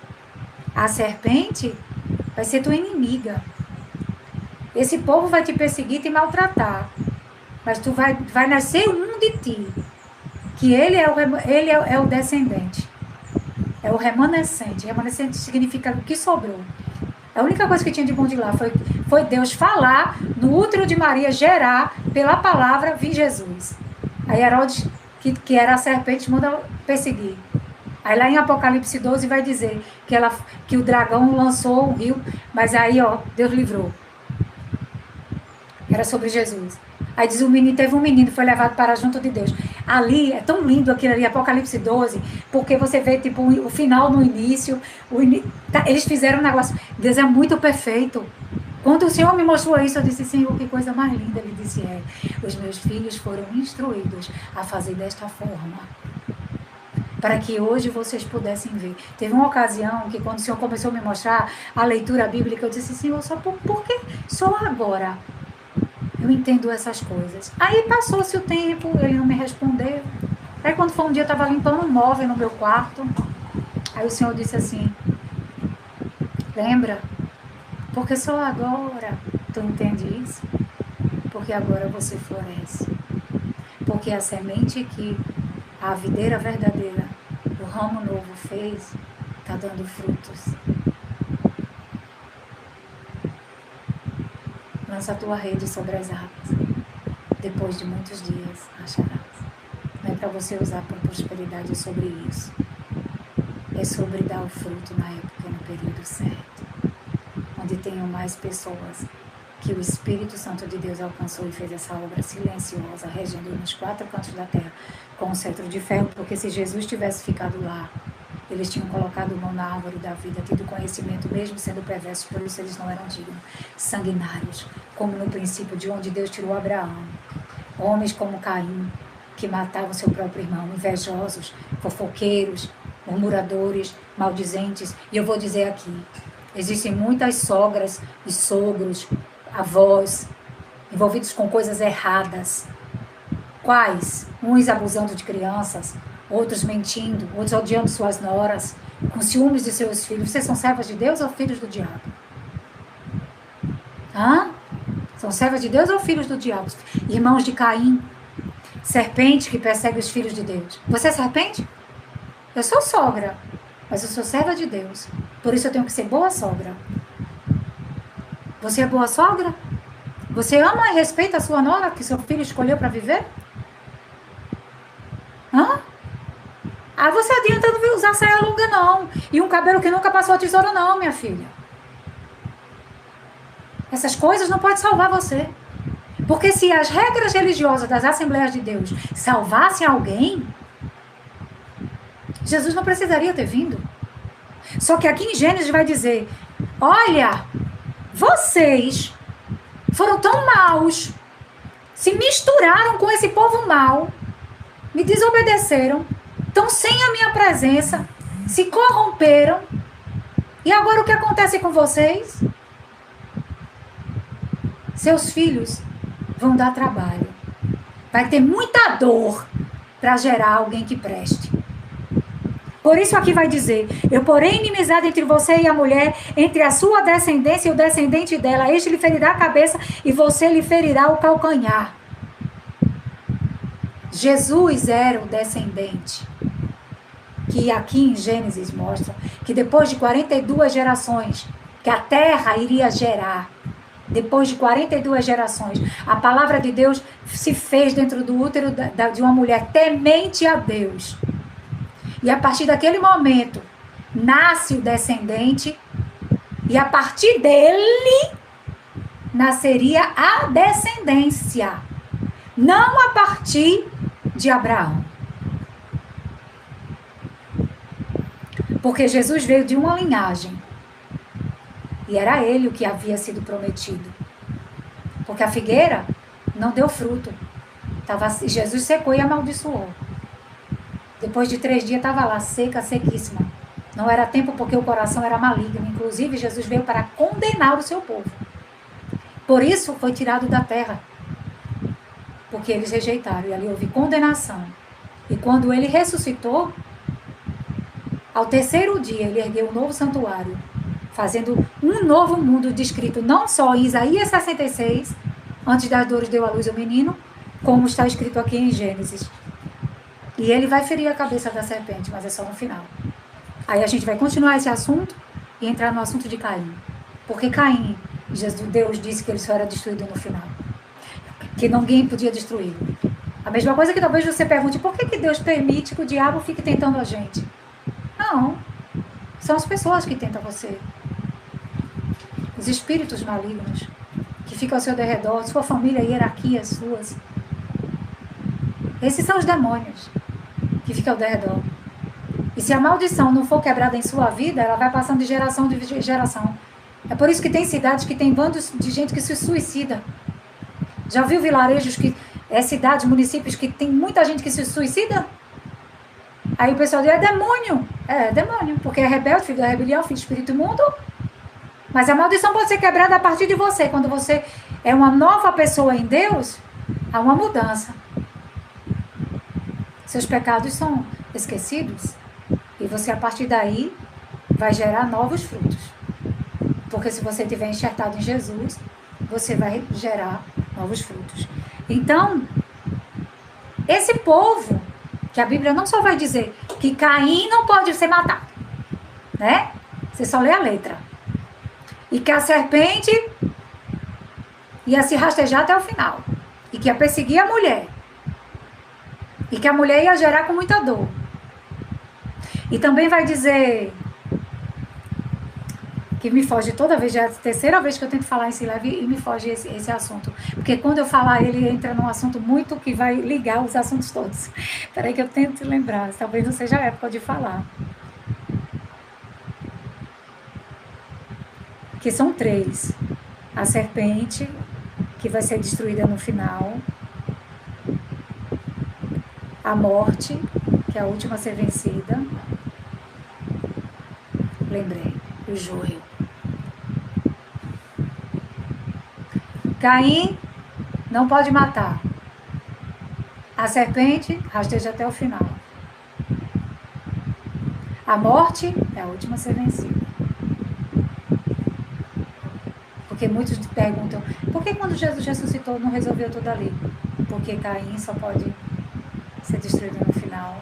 a serpente vai ser tua inimiga. Esse povo vai te perseguir e te maltratar. Mas tu vai nascer um de ti. Que ele é o descendente. É o remanescente. Remanescente significa o que sobrou. A única coisa que tinha de bom de lá foi Deus falar no útero de Maria, gerar pela palavra, vir Jesus. Aí Herodes, que era a serpente, manda perseguir Aí lá em Apocalipse 12 vai dizer que o dragão lançou um rio, mas aí, ó, Deus livrou. Era sobre Jesus. Aí diz o menino, teve um menino que foi levado para junto de Deus. Ali, é tão lindo aquilo ali, Apocalipse 12, porque você vê, tipo, o final no início, eles fizeram um negócio, Deus é muito perfeito. Quando o Senhor me mostrou isso, eu disse, Senhor, que coisa mais linda. Ele disse, os meus filhos foram instruídos a fazer desta forma, para que hoje vocês pudessem ver. Teve uma ocasião que quando o Senhor começou a me mostrar a leitura bíblica, eu disse, Senhor, só por que só agora eu entendo essas coisas? Aí passou-se o tempo, ele não me respondeu. Aí quando foi um dia, eu estava limpando um móvel no meu quarto. Aí o Senhor disse assim, lembra? Porque só agora tu entende isso? Porque agora você floresce. Porque a semente que a videira verdadeira, o ramo novo fez, está dando frutos. Lança a tua rede sobre as águas. Depois de muitos dias, acharás. Não é para você usar para prosperidade, é sobre isso. É sobre dar o fruto na época e no período certo. Onde tenham mais pessoas que o Espírito Santo de Deus alcançou e fez essa obra silenciosa, regendo nos 4 cantos da terra, com um cetro de ferro, porque se Jesus tivesse ficado lá, eles tinham colocado mão na árvore da vida, tido conhecimento, mesmo sendo perversos, por isso eles não eram dignos. Sanguinários, como no princípio de onde Deus tirou Abraão. Homens como Caim, que matavam seu próprio irmão, invejosos, fofoqueiros, murmuradores, maldizentes. E eu vou dizer aqui, existem muitas sogras e sogros, avós, envolvidos com coisas erradas. Quais? Uns abusando de crianças, outros mentindo, outros odiando suas noras, com ciúmes de seus filhos. Vocês são servas de Deus ou filhos do diabo? Hã? São servas de Deus ou filhos do diabo? Irmãos de Caim, serpente que persegue os filhos de Deus. Você é serpente? Eu sou sogra, mas eu sou serva de Deus. Por isso eu tenho que ser boa sogra. Você é boa sogra? Você ama e respeita a sua nora que seu filho escolheu para viver? Hã? Aí você adianta não usar saia longa, não. E um cabelo que nunca passou a tesoura, não, minha filha. Essas coisas não podem salvar você. Porque se as regras religiosas das Assembleias de Deus salvassem alguém, Jesus não precisaria ter vindo. Só que aqui em Gênesis vai dizer, olha, vocês foram tão maus, se misturaram com esse povo mau, me desobedeceram, estão sem a minha presença, se corromperam, e agora o que acontece com vocês? Seus filhos vão dar trabalho. Vai ter muita dor para gerar alguém que preste. Por isso aqui vai dizer, eu porei inimizade entre você e a mulher, entre a sua descendência e o descendente dela. Este lhe ferirá a cabeça e você lhe ferirá o calcanhar. Jesus era o descendente. Que aqui em Gênesis mostra que depois de 42 gerações, que a terra iria gerar, depois de 42 gerações, a palavra de Deus se fez dentro do útero de uma mulher temente a Deus. E a partir daquele momento, nasce o descendente, e a partir dele, nasceria a descendência. Não a partir de Abraão. Porque Jesus veio de uma linhagem. E era ele o que havia sido prometido. Porque a figueira não deu fruto. Jesus secou e amaldiçoou. Depois de 3 dias estava lá, seca, sequíssima. Não era tempo porque o coração era maligno. Inclusive, Jesus veio para condenar o seu povo. Por isso, foi tirado da terra. Porque eles rejeitaram. E ali houve condenação. E quando ele ressuscitou, ao 3º dia, ele ergueu um novo santuário. Fazendo um novo mundo descrito não só em Isaías 66, antes das dores deu à luz o menino, como está escrito aqui em Gênesis. E ele vai ferir a cabeça da serpente, mas é só no final. Aí a gente vai continuar esse assunto e entrar no assunto de Caim. Porque Caim, Deus disse que ele só era destruído no final. Que ninguém podia destruí-lo. A mesma coisa que talvez você pergunte, por que Deus permite que o diabo fique tentando a gente? Não. São as pessoas que tentam você. Os espíritos malignos que ficam ao seu derredor, sua família, hierarquias suas. Esses são os demônios que ficam ao derredor. E se a maldição não for quebrada em sua vida, ela vai passando de geração em geração. É por isso que tem cidades que tem bandos de gente que se suicida. Já viu vilarejos que... cidades, municípios que tem muita gente que se suicida? Aí o pessoal diz, é demônio. É demônio, porque é rebelde, filho da rebelião, filho do espírito imundo. Mas a maldição pode ser quebrada a partir de você. Quando você é uma nova pessoa em Deus, há uma mudança. Seus pecados são esquecidos. E você, a partir daí, vai gerar novos frutos. Porque se você estiver enxertado em Jesus, você vai gerar novos frutos. Então, esse povo, que a Bíblia não só vai dizer que Caim não pode ser matado, né? Você só lê a letra. E que a serpente ia se rastejar até o final. E que ia perseguir a mulher. E que a mulher ia gerar com muita dor. E também vai dizer... que me foge toda vez, já é a terceira vez que eu tento falar esse leve e me foge esse assunto. Porque quando eu falar, ele entra num assunto muito que vai ligar os assuntos todos. Peraí que eu tento lembrar, talvez não seja a época de falar. Que são 3. A serpente, que vai ser destruída no final. A morte, que é a última a ser vencida. Lembrei, o joio. Caim não pode matar. A serpente rasteja até o final. A morte é a última a ser vencida. Porque muitos perguntam, por que quando Jesus ressuscitou não resolveu tudo ali? Porque Caim só pode ser destruído no final.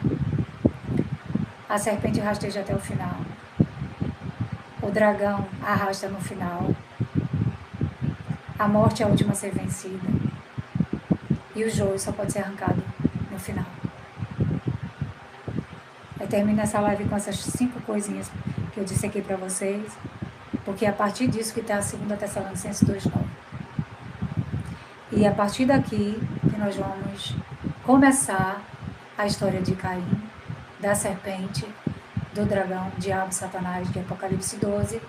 A serpente rasteja até o final. O dragão arrasta no final. A morte é a última a ser vencida. E o joio só pode ser arrancado no final. Eu termino essa live com essas 5 coisinhas que eu disse aqui para vocês. Porque é a partir disso que está a 2 Tessalonicenses 2:9. E é a partir daqui que nós vamos começar a história de Caim, da serpente, do dragão, diabo, Satanás, de Apocalipse 12.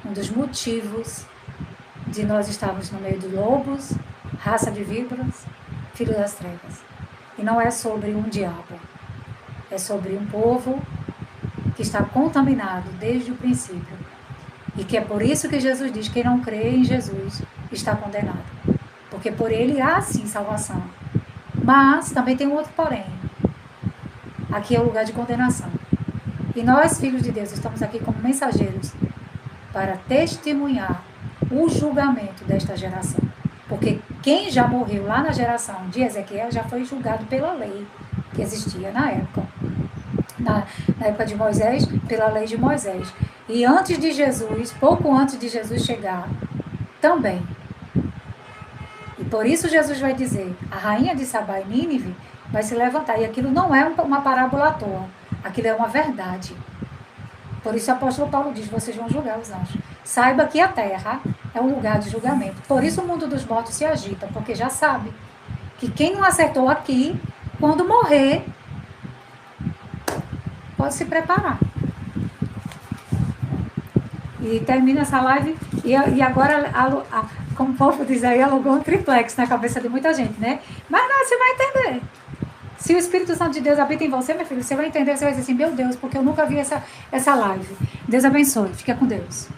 Um dos motivos de nós estarmos no meio de lobos, raça de víboras, filho das trevas. E não é sobre um diabo, é sobre um povo que está contaminado desde o princípio. E que é por isso que Jesus diz que quem não crê em Jesus está condenado. Porque por ele há sim salvação. Mas também tem um outro porém. Aqui é o lugar de condenação. E nós, filhos de Deus, estamos aqui como mensageiros para testemunhar o julgamento desta geração. Porque quem já morreu lá na geração de Ezequiel já foi julgado pela lei que existia na época. Na época de Moisés, pela lei de Moisés. E antes de Jesus, pouco antes de Jesus chegar, também. E por isso Jesus vai dizer, a rainha de Sabá e Nínive vai se levantar. E aquilo não é uma parábola à toa. Aquilo é uma verdade. Por isso o apóstolo Paulo diz, vocês vão julgar os anjos. Saiba que a terra é um lugar de julgamento. Por isso o mundo dos mortos se agita, porque já sabe que quem não acertou aqui, quando morrer, pode se preparar. E termina essa live, e agora, como o povo diz aí, alugou um triplex na cabeça de muita gente, né? Mas não, você vai entender. Se o Espírito Santo de Deus habita em você, meu filho, você vai entender, você vai dizer assim, meu Deus, porque eu nunca vi essa live. Deus abençoe, fica com Deus.